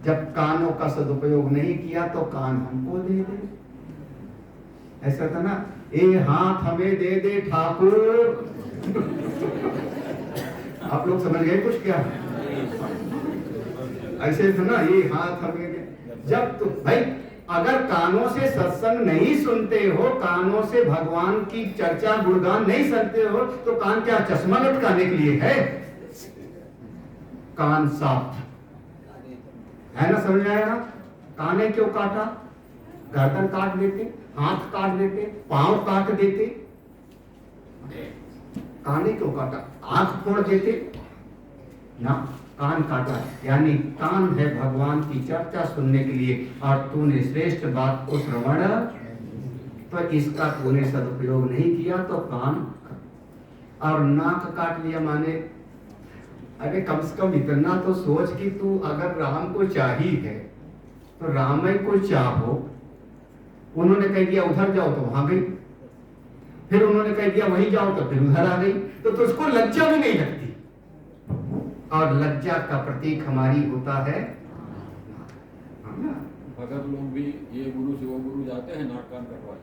Speaker 1: जब कानों का सदुपयोग नहीं किया तो कान हमको दे दे। ऐसा था ना, ये हाथ हमें दे दे ठाकुर। आप लोग समझ गए कुछ? क्या ऐसे था ना, ये हाथ हमें दे। जब तो भाई अगर कानों से सत्संग नहीं सुनते हो, कानों से भगवान की चर्चा गुणगान नहीं सुनते हो, तो कान क्या चश्मा लटकाने के लिए है? कान साफ है ना, समझ आया ना? काने क्यों काटा? गर्दन काट देते, हाथ काट देते, पांव काट देते, काने क्यों काटा? आंख फोड़ देते ना, कान काटा। यानी कान है भगवान की चर्चा सुनने के लिए, और तूने श्रेष्ठ बात को श्रवण, तो इसका तूने सदुपयोग नहीं किया तो कान। और नाक काट लिया माने, अरे कम से कम इतना तो सोच कि तू अगर राम को चाही है तो राम को चाहो। उन्होंने कह दिया उधर जाओ तो वहां गई, फिर उन्होंने कह दिया वहीं जाओ तो फिर उधर आ गई, तो तुझको लज्जा भी नहीं लगती। और लज्जा का प्रतीक हमारी होता है
Speaker 2: भगत लोग भी ये गुरु से वो गुरु जाते हैं, नाक कान कटवा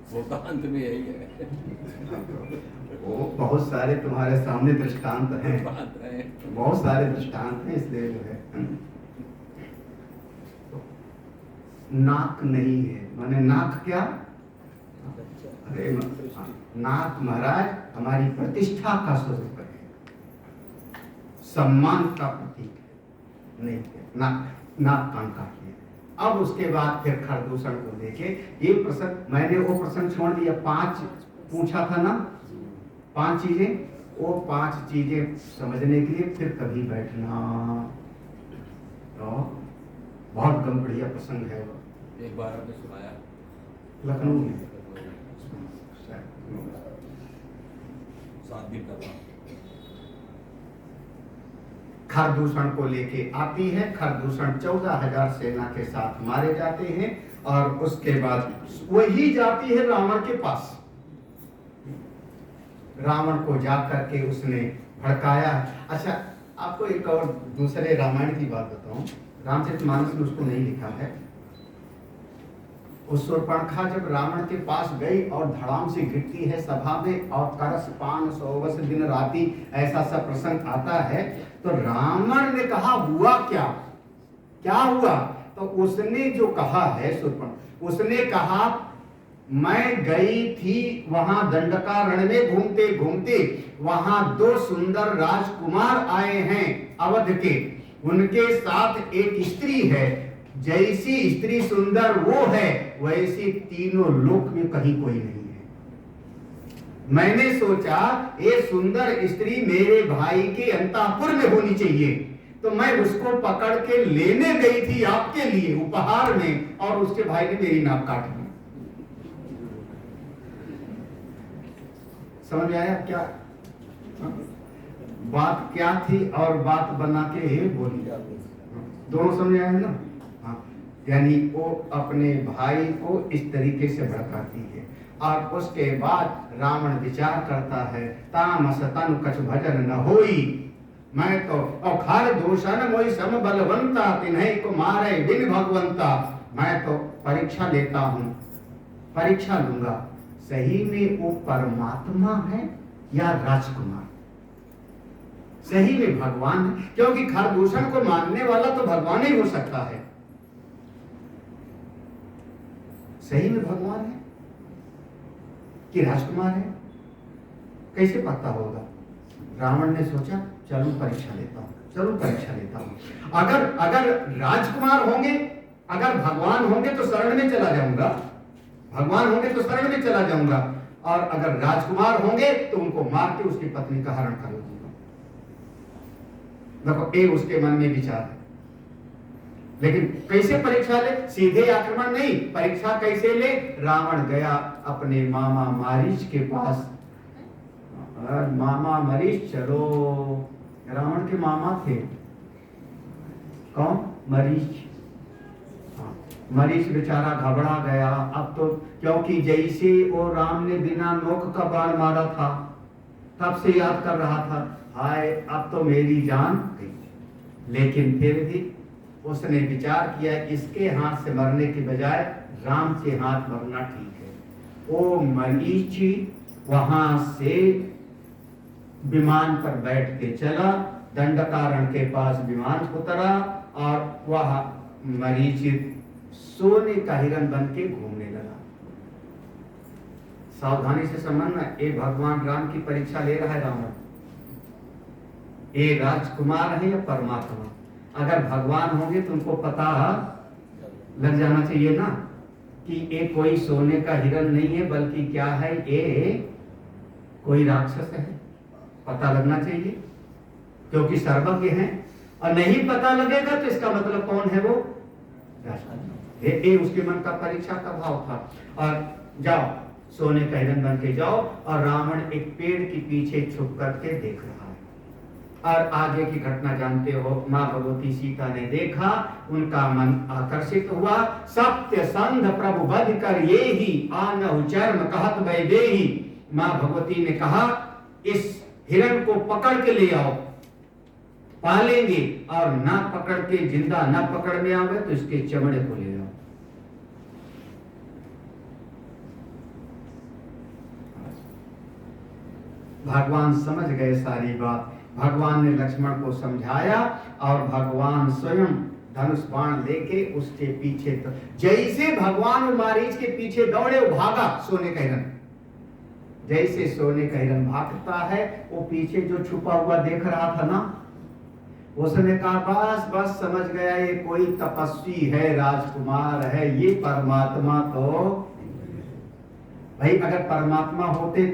Speaker 2: वो तो अंत में यही है।
Speaker 1: वो बहुत सारे तुम्हारे सामने दृष्टांत हैं, बहुत सारे दृष्टांत हैं, इसलिए जो है नाक नहीं है माने नाक क्या? अरे नाक महाराज हमारी प्रतिष्ठा का स्वरूप है, सम्मान का प्रतीक है, नहीं नाक कान काट लिया। अब उसके बाद फिर खरदूषण को लेके ये प्रसंग, मैंने वो प्रसंग छोड़ दिया। 5 पूछा था ना, 5 चीजें, वो 5 चीजें समझने के लिए फिर कभी बैठना। तो बहुत बढ़िया प्रसंग है।
Speaker 2: एक बार आपने सुनाया
Speaker 1: लखनऊ में
Speaker 2: 7 दिन का था,
Speaker 1: खरदूषण को लेके आती है। खरदूषण 14,000 सेना के साथ मारे जाते हैं, और उसके बाद वही जाती है रावण के पास। रावण को जा करके उसने भड़काया। अच्छा, आपको एक और दूसरे रामायण की बात बताऊं, रामचरितमानस में उसको नहीं लिखा है। उस शूर्पणखा जब रावण के पास गई और धड़ाम से गिरती है सभा में और करस पान सोवस दिन राती, ऐसा सब प्रसंग आता है, तो रावण ने कहा हुआ क्या, क्या हुआ? तो उसने जो कहा है शूर्पण, उसने कहा मैं गई थी वहां दंडकारण्य में घूमते घूमते, वहां 2 सुंदर राजकुमार आए हैं अवध के, उनके साथ एक स्त्री है, जैसी स्त्री सुंदर वो है वैसी तीनों लोक में कहीं कोई नहीं है। मैंने सोचा ये सुंदर स्त्री मेरे भाई के अंतःपुर में होनी चाहिए, तो मैं उसको पकड़ के लेने गई थी आपके लिए उपहार में, और उसके भाई ने मेरी नाक काट दी। समझ में आया क्या बात क्या थी और बात बना के बोली, दोनों समझ आया ना? यानी वो अपने भाई को इस तरीके से भड़काती है। और उसके बाद रावण विचार करता है, तामस तनु कछ भजन न होई, मैं तो अखार दूषण मोई सम बलवंता, तिन्हीं को मारे बिन भगवंता। मैं तो परीक्षा लेता हूं, परीक्षा लूंगा, सही में वो परमात्मा है या राजकुमार, सही में भगवान है? क्योंकि खरदूषण को मानने वाला तो भगवान ही हो सकता है। सही में भगवान है कि राजकुमार है, कैसे पता होगा? रावण ने सोचा चलो परीक्षा लेता हूं, चलो परीक्षा लेता हूं। अगर राजकुमार होंगे, अगर भगवान होंगे तो शरण में चला जाऊंगा, भगवान होंगे तो शरण में चला जाऊंगा, और अगर राजकुमार होंगे तो उनको मार के उसकी पत्नी का हरण कर दूंगा। देखो ये उसके मन में विचार है। लेकिन कैसे परीक्षा ले? सीधे आक्रमण नहीं, परीक्षा कैसे ले? रावण गया अपने मामा मारीच के पास, मामा मरीच चलो, रावण के मामा थे कौन? मरीच। मरीच बेचारा घबरा गया। अब तो क्योंकि जैसे वो राम ने बिना नोक का बाण मारा था, तब से याद कर रहा था, हाय अब तो मेरी जान गई। लेकिन फिर भी उसने विचार किया इसके हाथ से मरने के बजाय राम के हाथ मरना ठीक है। वो मरीची वहां से विमान पर बैठ के चला, दंडकारण्य के पास विमान उतरा, और वह मरीची सोने का हिरण बन के घूमने लगा। सावधानी से समझना, ये भगवान राम की परीक्षा ले रहा है रावण, ये राजकुमार है या परमात्मा? अगर भगवान होंगे तो उनको पता लग जाना चाहिए ना कि ये कोई सोने का हिरण नहीं है, बल्कि क्या है, ये कोई राक्षस है, पता लगना चाहिए, क्योंकि सर्वज्ञ हैं। और नहीं पता लगेगा तो इसका मतलब कौन है? वो राजकुमार। ये उसके मन का परीक्षा का भाव था। और जाओ सोने का हिरण बन के जाओ, और रावण एक पेड़ के पीछे छुप करके देख रहा है। और आगे की घटना जानते हो, माँ भगवती सीता ने देखा, उनका मन आकर्षित हुआ, सत्य संध प्रभु बध कर ये ही आनहु चर्म कहत वैदेही। माँ भगवती ने कहा इस हिरण को पकड़ के ले आओ, पालेंगे, और ना पकड़ के जिंदा ना पकड़ में आवे तो इसके चमड़े को ले आओ। भगवान समझ गए सारी बात। भगवान ने लक्ष्मण को समझाया, और भगवान स्वयं धनुष बाण लेके उसके पीछे, जैसे भगवान मारीच के पीछे दौड़े, वो भागा सोने का हिरण। जैसे सोने का हिरण भागता है, वो पीछे जो छुपा हुआ देख रहा था ना, उसने कहा बस बस समझ गया, ये कोई तपस्वी है, राजकुमार है, ये परमात्मा तो भाई, अगर परमात्मा होते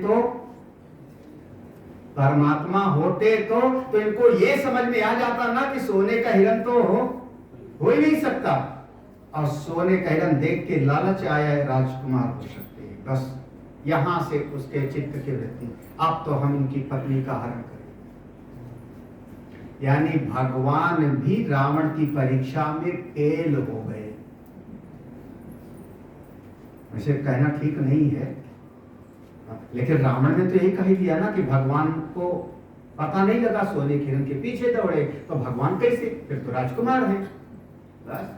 Speaker 1: तो इनको ये समझ में आ जाता ना कि सोने का हिरण तो हो ही नहीं सकता। और सोने का हिरण देख के लालच आया है, राजकुमार हो सकते हैं, बस यहां से उसके चित्त की वृत्ति, अब तो हम इनकी पत्नी का हरण करें। यानी भगवान भी रावण की परीक्षा में फेल हो गए। वैसे कहना ठीक नहीं है, लेकिन रावण ने तो यही कह ही दिया ना कि भगवान को पता नहीं लगा, सोने के हिरण के पीछे दौड़े, तो भगवान कैसे, फिर तो राजकुमार है। बस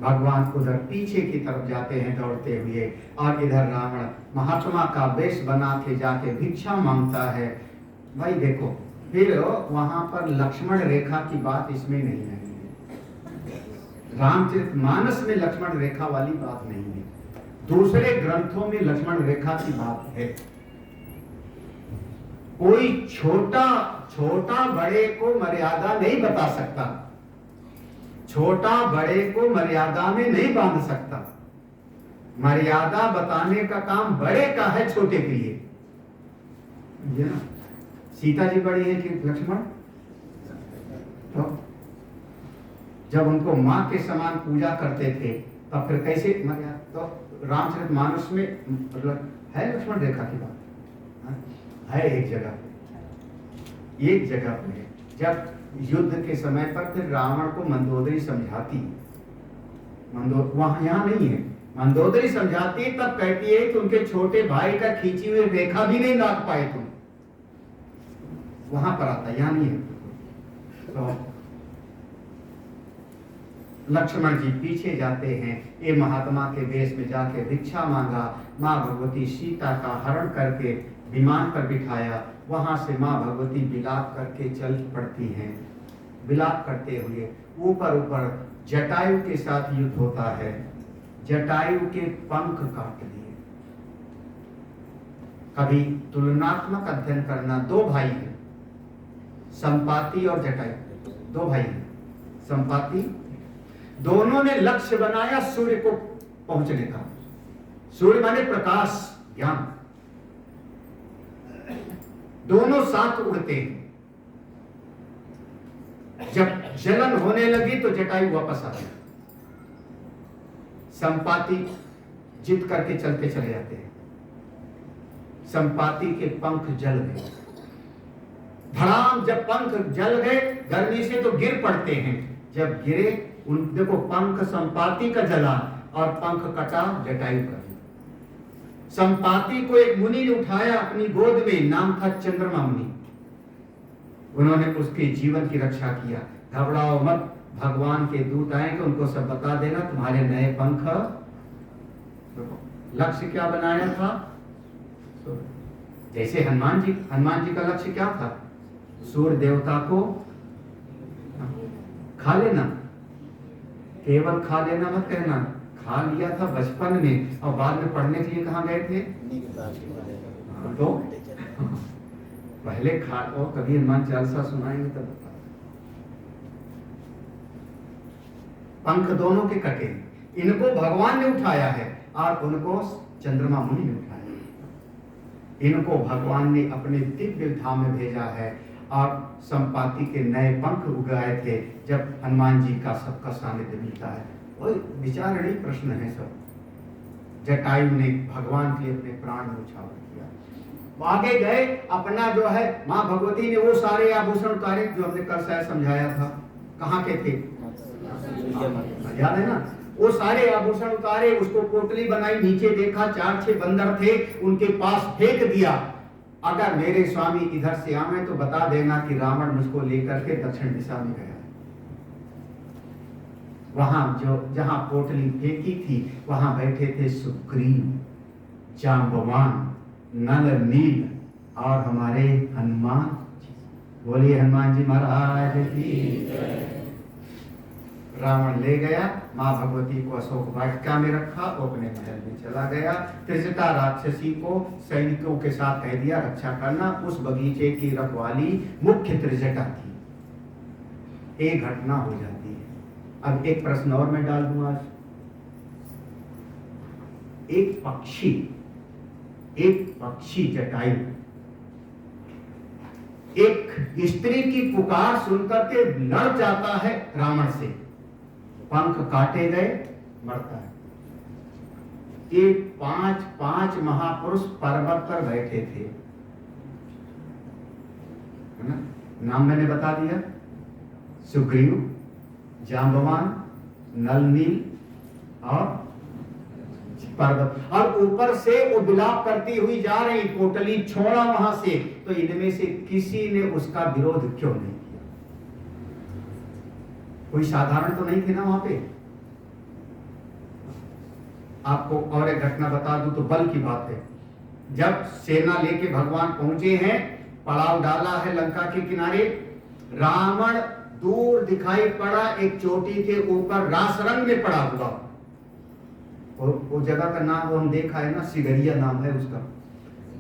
Speaker 1: भगवान उधर पीछे की तरफ जाते हैं दौड़ते हुए, और इधर रावण महात्मा का वेश बना के जाके भिक्षा मांगता है। भाई देखो, फिर वहां पर लक्ष्मण रेखा की बात इसमें नहीं है, रामचरितमानस में लक्ष्मण रेखा वाली बात नहीं है, दूसरे ग्रंथों में लक्ष्मण रेखा की बात है। कोई छोटा छोटा बड़े को मर्यादा नहीं बता सकता, छोटा बड़े को मर्यादा में नहीं बांध सकता। मर्यादा बताने का काम बड़े का है छोटे के लिए। ये ना, सीता जी बड़ी है कि लक्ष्मण? तो जब उनको मां के समान पूजा करते थे तब फिर कैसे मर्यादा? तो रामचरितमानस में मतलब है लक्ष्मण रेखा की बात, है एक जगह पे है। जब युद्ध के समय पर फिर रावण को मंदोदरी समझाती, वहां यहां नहीं है, मंदोदरी समझाती, तब कहती है कि उनके छोटे भाई का खींची हुई रेखा भी नहीं लाग पाए तुम। वहां पर आता, यहां नहीं है। तो लक्ष्मण जी पीछे जाते हैं, ये महात्मा के वेश में जाके भिक्षा मांगा, मां भगवती सीता का हरण करके विमान पर बिठाया, वहां से मां भगवती विलाप करके चल पड़ती हैं। विलाप करते हुए ऊपर ऊपर जटायु के साथ युद्ध होता है, जटायु के पंख काट दिए। कभी तुलनात्मक अध्ययन करना, दो भाई हैं, संपाति और जटायु, दो भाई हैं। संपाति दोनों ने लक्ष्य बनाया सूर्य को पहुंचने का, सूर्य माने प्रकाश, ज्ञान, दोनों साथ उड़ते हैं। जब जलन होने लगी तो जटायु वापस आ गया, संपाति जिद करके चलते चले जाते हैं। संपाति के पंख जल गए, धड़ाम, जब पंख जल गए गर्मी से तो गिर पड़ते हैं, जब गिरे उन देखो पंख संपाति का जला और पंख कटा जटायु का। संपाति को एक मुनि ने उठाया अपनी गोद में, नाम था चंद्रमा मुनि, उन्होंने उसके जीवन की रक्षा किया। घबराओ मत, भगवान के दूत आएंगे, उनको सब बता देना तुम्हारे नए पंख। लक्ष्य क्या बनाया था? जैसे हनुमान जी का लक्ष्य क्या था? सूर्य देवता को खा लेना, केवल खा लेना मत कहना, खा लिया था बचपन में, और बाद में पढ़ने के लिए कहाँ गए थे? तो पहले खा, और कभी हनुमान चालीसा सुनाएंगे तब बता। पंख दोनों के कटे, इनको भगवान ने उठाया है और उनको चंद्रमा मुनि ने उठाया। इनको भगवान ने अपने दिव्य धाम में भेजा है, और संपाति के नए पंख उगाए थे जब हनुमान जी का सबका सानिध्य मिलता है। वो विचारणीय प्रश्न है सब। जटायु ने भगवान के अपने प्राण न्यौछावर किया, आगे गए, अपना जो है माँ भगवती ने वो सारे आभूषण उतारे जो हमने कल शायद समझाया था, कहाँ के थे याद है ना? वो सारे आभूषण उतारे, उसको पोटली बनाई, नीचे देखा 4-6 बंदर थे, उनके पास फेंक दिया, अगर मेरे स्वामी इधर से आवे तो बता देना कि रावण मुझको लेकर के दक्षिण दिशा में गया। वहां जहां पोटली फेंकी थी वहां बैठे थे सुग्रीव, जांबवान, नल नील और हमारे हनुमान। बोलिए हनुमान जी महाराज की। रावण ले गया, माँ भगवती को अशोक वाटिका में रखा, वो अपने महल में चला गया। त्रिजटा राक्षसी को सैनिकों के साथ कह दिया रक्षा करना, उस बगीचे की रखवाली मुख्य त्रिजटा थी। एक घटना हो जाती है। अब एक प्रश्न और मैं डाल दूं आज। एक पक्षी जटायु एक स्त्री की पुकार सुनकर के लड़ जाता है रावण से, पंख काटे गए, मरता है। ये 5 महापुरुष पर्वत पर बैठे थे, है ना? नाम मैंने बता दिया, सुग्रीव, जांबवान, नल नील और पर्वत, और ऊपर से वो विलाप करती हुई जा रही, पोटली छोड़ा वहां से, तो इनमें से किसी ने उसका विरोध क्यों नहीं किया? कोई साधारण तो नहीं थे ना वहां पे। आपको और एक घटना बता दूं तो बल की बात है। जब सेना लेके भगवान पहुंचे हैं, पड़ाव डाला है लंका के किनारे, रावण दूर दिखाई पड़ा एक चोटी के ऊपर रास रंग में पड़ा हुआ। और वो जगह का नाम वो हम देखा है ना, सिगरिया नाम है उसका।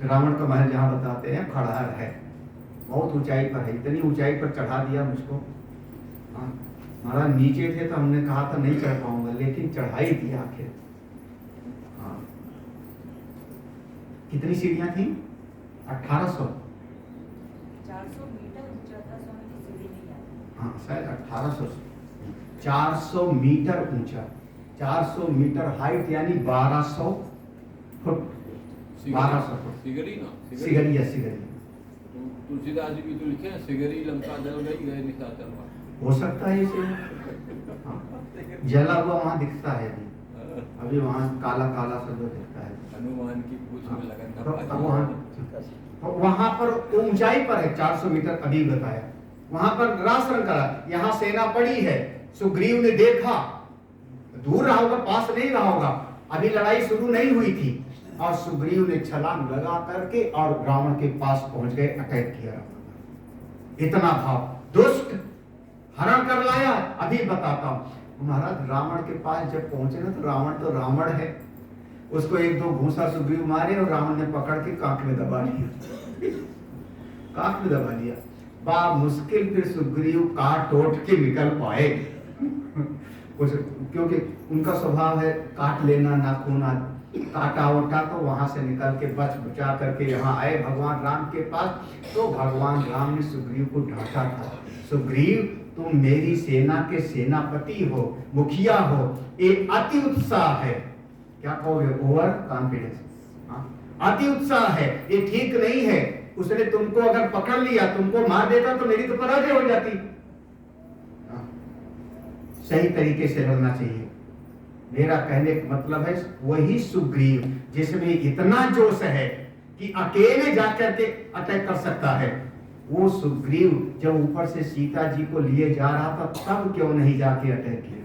Speaker 1: रावण का महल जहां बताते हैं खड़हर है, बहुत ऊंचाई पर है। इतनी ऊंचाई पर चढ़ा दिया मुझको। हाँ, महाराज नीचे थे तो हमने कहा था नहीं चढ़ पाऊंगा, लेकिन चढ़ाई दिया आखिर। हाँ, कितनी सीढ़ियां थी? 1800।
Speaker 4: 400 मीटर ऊंचा था स्वामी जी, सीढ़ी नहीं आई।
Speaker 1: हाँ शायद 1800। 400 मीटर ऊंचा, 400 मीटर हाइट, यानी 1200 फुट। 1200 फुट
Speaker 2: सिगरी ना,
Speaker 1: सिगरिया, सिगरिया।
Speaker 2: तुलसीदास जी भी तो लिखे हैं, सिगरी लंका जल गई गए निशाचर वहां।
Speaker 1: हो सकता है इसे। हाँ, जला हुआ वहां दिखता है अभी वहां काला काला सा जो दिखता है।
Speaker 2: हनुमान की पूछ में लगन
Speaker 1: तो
Speaker 2: था।
Speaker 1: वहां पर ऊंचाई पर है 400 मीटर, अभी बताया। वहां पर रास रंग करा, यहाँ सेना पड़ी है। सुग्रीव ने देखा, दूर रहा होगा, पास नहीं रहा होगा, अभी लड़ाई शुरू नहीं हुई थी, और सुग्रीव ने छलांग लगा करके और रावण के पास पहुंच गए, अटैक किया। इतना भाव, दुष्ट हरण कर लाया। अभी बताता हूं महाराज, रावण के पास जब पहुंचे ना, तो रावण है, उसको एक दो घूंसा सुग्रीव मारे और रावण ने पकड़ के कांख में दबा लिया। कांख में दबा लिया। बा मुश्किल फिर सुग्रीव काट ओट के निकल पाए। क्योंकि उनका स्वभाव है काट लेना, नाखून काटा ओटा, तो वहां से निकल के बच बचा करके यहाँ आए भगवान राम के पास। तो भगवान राम ने सुग्रीव को डांटा था, सुग्रीव तुम मेरी सेना के सेनापति हो, मुखिया हो, ये अति उत्साह है। क्या कहोगे? Over confidence. अति उत्साह है, ये ठीक नहीं है। उसने तुमको अगर पकड़ लिया, तुमको मार देता तो मेरी तो पराजय हो जाती। सही तरीके से लड़ना चाहिए। मेरा कहने का मतलब है वही सुग्रीव जिसमें इतना जोश है कि अकेले जाकर के अटैक कर सकता है, वो सुग्रीव जब ऊपर से सीता जी को लिए जा रहा था, तब क्यों नहीं जाके अटैक किया?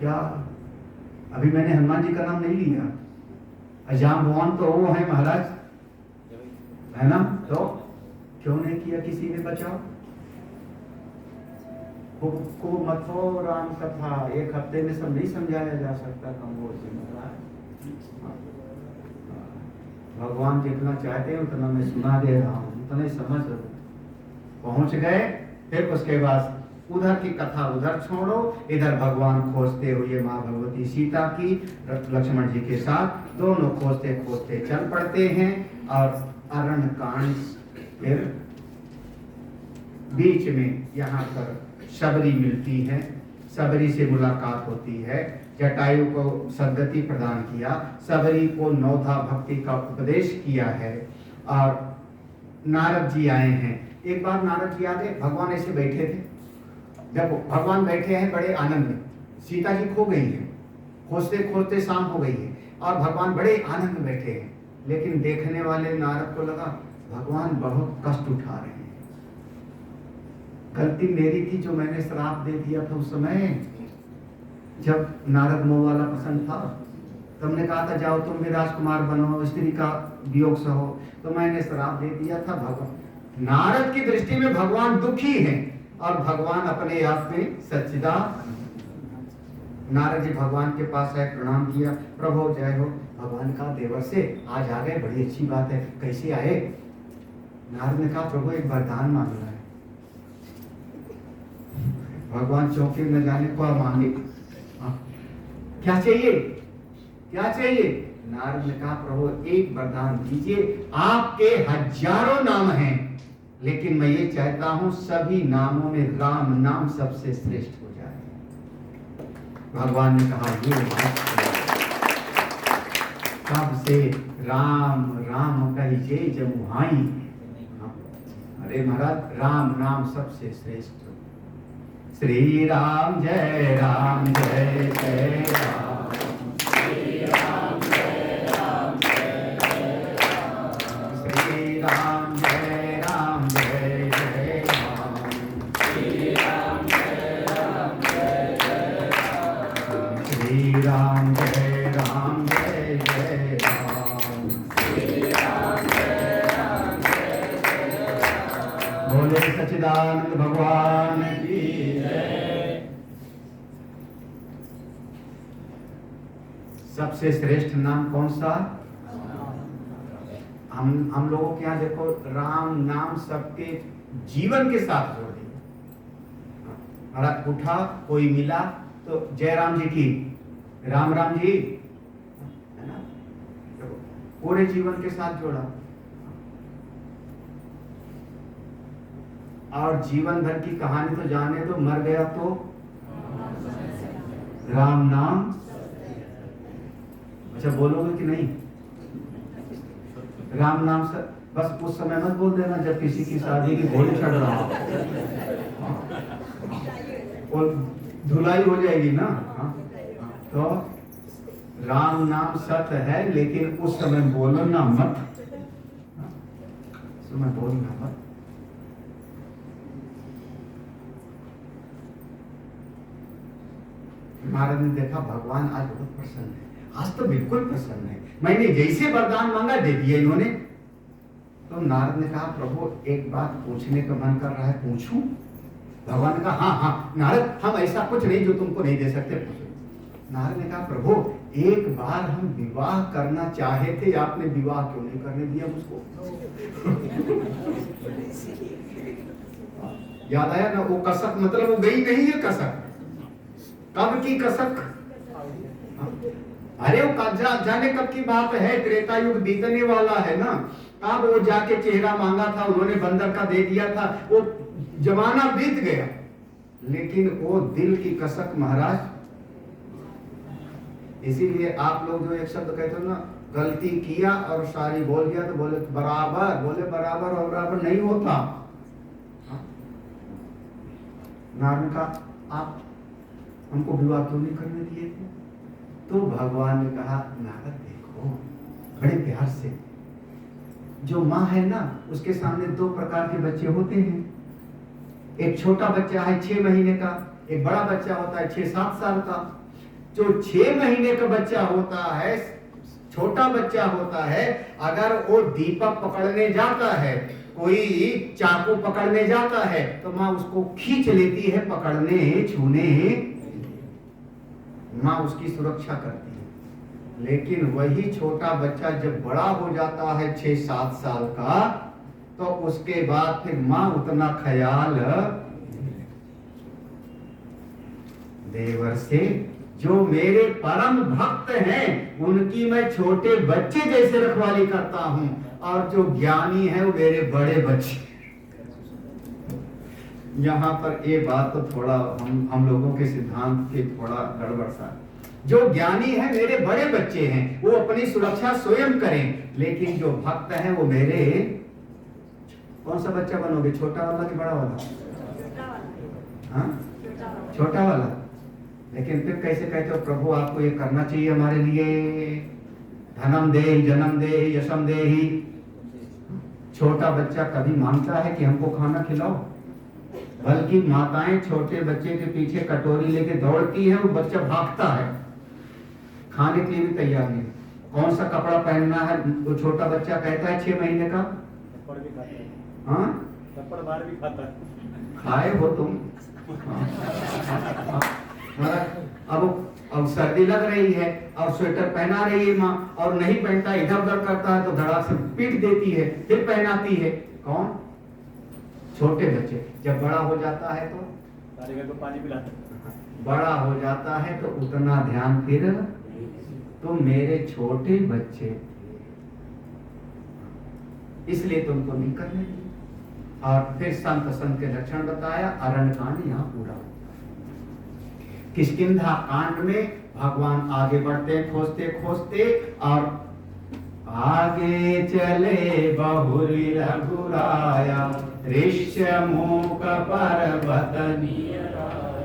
Speaker 1: क्या अभी मैंने हनुमान जी का नाम नहीं लिया, जाम्बवान तो वो है महाराज, है ना? तो क्यों नहीं किया किसी ने बचाव? को मत हो राम कथा, एक हफ्ते में सब नहीं समझाया जा सकता कमजोर से महाराज। भगवान जितना चाहते हैं उतना मैं सुना दे रहा हूँ, उतने समझ पहुंच गए। फिर उसके बाद उधर की कथा उधर छोड़ो, इधर भगवान खोजते हुए माँ भगवती सीता की लक्ष्मण जी के साथ दोनों खोजते खोजते चल पड़ते हैं। और अरण्य कांड, फिर बीच में यहाँ पर शबरी मिलती है, शबरी से मुलाकात होती है। जटायु को सद्गति प्रदान किया, शबरी को नौधा भक्ति का उपदेश किया है। और नारद जी आए हैं। एक बार नारद जी आ गए, भगवान ऐसे बैठे थे, देखो भगवान बैठे हैं बड़े आनंद में, सीता जी खो गई हैं, खोजते खोजते शाम हो गई है और भगवान बड़े आनंद में बैठे हैं। लेकिन देखने वाले नारद को लगा भगवान बहुत कष्ट उठा रहे हैं, गलती मेरी थी जो मैंने श्राप दे दिया था उस समय, जब नारद मोह वाला पसंद था। तुमने कहा था जाओ तुम भी राजकुमार बनो, स्त्री का वियोग सहो, तो मैंने श्राप दे दिया था। भगवान नारद की दृष्टि में भगवान दुखी हैं और भगवान अपने आप में सच्चिदानंद। नारद जी भगवान के पास आए, प्रणाम किया, प्रभु जय हो। भगवान का देवर से आज आ गए, बड़ी अच्छी बात है, कैसे आए? नारद ने कहा प्रभु एक वरदान मांगना है। भगवान चौंके, न जाने को मांगे, क्या चाहिए क्या चाहिए? नारद ने कहा प्रभु एक वरदान दीजिए, आपके हजारों नाम हैं, लेकिन मैं ये चाहता हूं सभी नामों में राम नाम सबसे श्रेष्ठ हो जाए। भगवान ने कहा ये कब से राम राम कहिए जमुहाई। अरे महाराज राम नाम सबसे श्रेष्ठ, श्री राम जय राम जय जय राम। श्री राम जय राम जय जय राम। श्री राम जय राम जय जय राम। श्री राम जय राम जय जय राम। श्री राम जय राम जय जय राम। बोले सच्चिदानंद भगवान की जय। सबसे श्रेष्ठ नाम कौन सा? हम लोगों के यहाँ देखो राम नाम सबके जीवन के साथ जोड़ दिया। महाराज उठा कोई मिला तो जय राम जी की, राम राम जी, है ना, देखो पूरे जीवन के साथ जोड़ा। और जीवन भर की कहानी तो जाने दो, मर गया तो राम नाम। अच्छा बोलोगे कि नहीं? राम नाम से बस उस समय मत बोल देना जब किसी की शादी की घोड़ी चढ़ रहा हो, और धुलाई हो जाएगी ना। तो राम नाम सत्य है, लेकिन उस समय बोलना मत, उस समय बोलना मत। महाराज ने देखा भगवान आज बहुत प्रसन्न है, आज तो बिल्कुल प्रसन्न है, मैंने जैसे वरदान मांगा दे दिए इन्होंने। तो नारद ने कहा प्रभु एक बात पूछने का मन कर रहा है, पूछूं? भगवान ने कहा हाँ हाँ नारद, हम ऐसा कुछ नहीं जो तुमको नहीं दे सकते, पूछो। नारद ने कहा प्रभु एक बार हम विवाह करना चाहे थे, आपने विवाह क्यों नहीं करने दिया मुझको? याद आया ना वो कसक, मतलब वो गई नहीं है कसक। कब की कसक? अरे वो जाने कब की बात है, त्रेता युग बीतने वाला है ना। अब वो जाके चेहरा मांगा था, उन्होंने बंदर का दे दिया था, वो जमाना बीत गया, लेकिन वो दिल की कसक महाराज। इसीलिए आप लोग जो एक शब्द कहते हो ना, गलती किया और सारी बोल दिया, तो बोले बराबर, बोले बराबर और बराबर नहीं होता। नारायण का आप हमको विवाह क्यों नहीं करने दिए थे? तो भगवान ने कहा नारद देखो बड़े प्यार से, जो माँ है ना उसके सामने दो प्रकार के बच्चे होते हैं। एक छोटा बच्चा है 6 महीने का, एक बड़ा बच्चा होता है 6-7 साल का। जो 6 महीने का बच्चा होता है, छोटा बच्चा होता है, अगर वो दीपक पकड़ने जाता है, कोई चाकू पकड़ने जाता है, तो माँ उसको खींच लेती है, पकड़ने छूने माँ उसकी सुरक्षा करती है। लेकिन वही छोटा बच्चा जब बड़ा हो जाता है 6-7 साल का, तो उसके बाद फिर माँ उतना ख्याल देवर से। जो मेरे परम भक्त हैं उनकी मैं छोटे बच्चे जैसे रखवाली करता हूं, और जो ज्ञानी है वो मेरे बड़े बच्चे। यहाँ पर ये बात तो थोड़ा हम लोगों के सिद्धांत के थोड़ा गड़बड़ सा। जो ज्ञानी है मेरे बड़े बच्चे हैं, वो अपनी सुरक्षा स्वयं करें, लेकिन जो भक्त हैं वो मेरे। कौन सा बच्चा बनोगे, छोटा वाला कि बड़ा वाला? हाँ छोटा वाला। लेकिन फिर कैसे कहते हो प्रभु आपको ये करना चाहिए हमारे लिए, धनम दे जन्म दे यशम दे ही। छोटा बच्चा कभी मांगता है कि हमको खाना खिलाओ? बल्कि माताएं छोटे बच्चे के पीछे कटोरी लेके दौड़ती है, वो बच्चा भागता है, खाने के लिए भी तैयार नहीं। कौन सा कपड़ा पहनना है वो छोटा बच्चा कहता है 6 महीने का।
Speaker 3: थप्पड़ भी खाता है,
Speaker 1: हाँ
Speaker 3: थप्पड़ मार भी खाता है।
Speaker 1: खाए हो तुम। अब सर्दी लग रही है और स्वेटर पहना रही है माँ, और नहीं पहनता, इधर उधर करता है, तो धड़ाक से पीट देती है, फिर पहनाती है। कौन? छोटे बच्चे। जब बड़ा हो जाता है तो
Speaker 3: सारे घर को पानी पिलाता है।
Speaker 1: बड़ा हो जाता है तो उतना ध्यान फिर। तो मेरे छोटे बच्चे, इसलिए तुमको नहीं करने दिए। और फिर संत के लक्षण बताया। अरण्य कांड यहाँ पूरा। किष्किंधा कांड में भगवान आगे बढ़ते खोजते खोजते, और आगे चले बहुरी रघुराया, ऋष्यमूक पर्वत नियराया।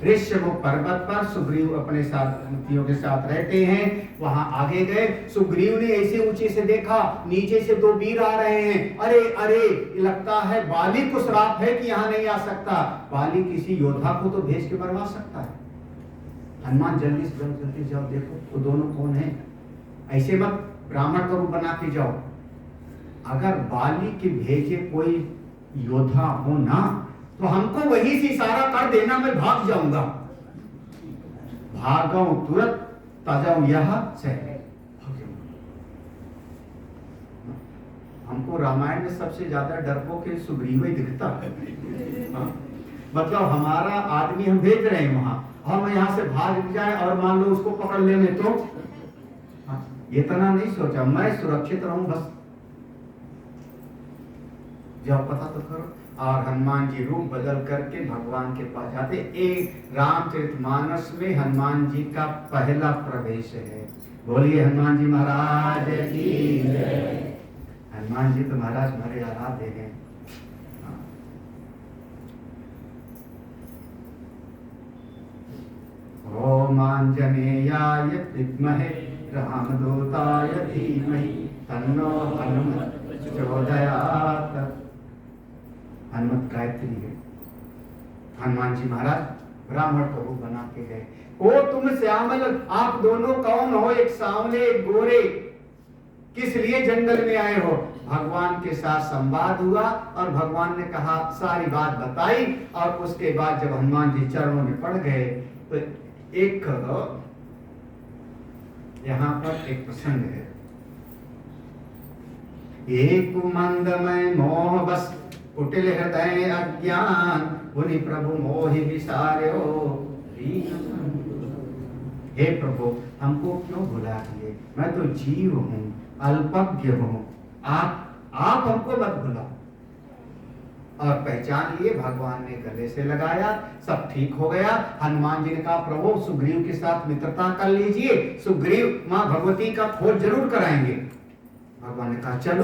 Speaker 1: ऋष्यमुख पर्वत पर सुग्रीव अपने साथियों के साथ रहते हैं। वहां आगे गए, सुग्रीव ने ऐसे ऊंचे से देखा, नीचे से दो वीर आ रहे हैं। अरे अरे, लगता है बाली को श्राप है कि यहाँ नहीं आ सकता। बाली किसी योद्धा को तो भेज के मरवा सकता है। हनुमान जल्दी से जल्दी जाओ, देखो वो दोनों कौन है। ऐसे मत ब्राह्मण का रूप बना के जाओ। अगर बाली के भेजे कोई योद्धा हो ना, तो हमको वही से इशारा कर देना, मैं भाग जाऊंगा। भागो तुरंत ताजाऊ यह से। हमको रामायण में सबसे ज्यादा डरपोक के सुग्रीव ही दिखता है। हाँ? मतलब हमारा आदमी हम भेज रहे हैं वहां, हम यहाँ से भाग जाए और मान लो उसको पकड़ लेने तो हाँ? इतना नहीं सोचा, मैं सुरक्षित रहूं बस। जाओ पता तो करो। और हनुमान जी रूप बदल करके भगवान के पास जाते। एक रामचरितमानस में हनुमान जी का पहला प्रवेश है। बोलिए हनुमान जी महाराज की जय। हनुमान जी तो महाराज हमारे आराध्य हैं। ओम आंजनेयाय विद्महे रामदूताय धीमहि तन्नो हनुमत् प्रचोदयात्। हनुमत गायत्री है। हनुमान जी महाराज ब्राह्मण को रूप बना के गए। ओ तुम श्यामल, आप दोनों कौन हो? एक सांवले एक गोरे, किस लिए जंगल में आए हो? भगवान के साथ संवाद हुआ और भगवान ने कहा, सारी बात बताई। और उसके बाद जब हनुमान जी चरणों में पड़ गए तो एक यहाँ पर एक प्रसंग है। एक मंदमय मोह बस कुटिल हृदय अज्ञान, मुनि प्रभु मोहि विसार्यो। हे प्रभु, हमको क्यों भुला दिए? मैं तो जीव हूँ, अल्पज्ञ हूँ, आप हमको मत भुला। और पहचान लिए, भगवान ने गले से लगाया, सब ठीक हो गया। हनुमान जी ने कहा, प्रभु सुग्रीव के साथ मित्रता कर लीजिए, सुग्रीव माँ भगवती का खोज जरूर कराएंगे। भगवान ने कहा चलो।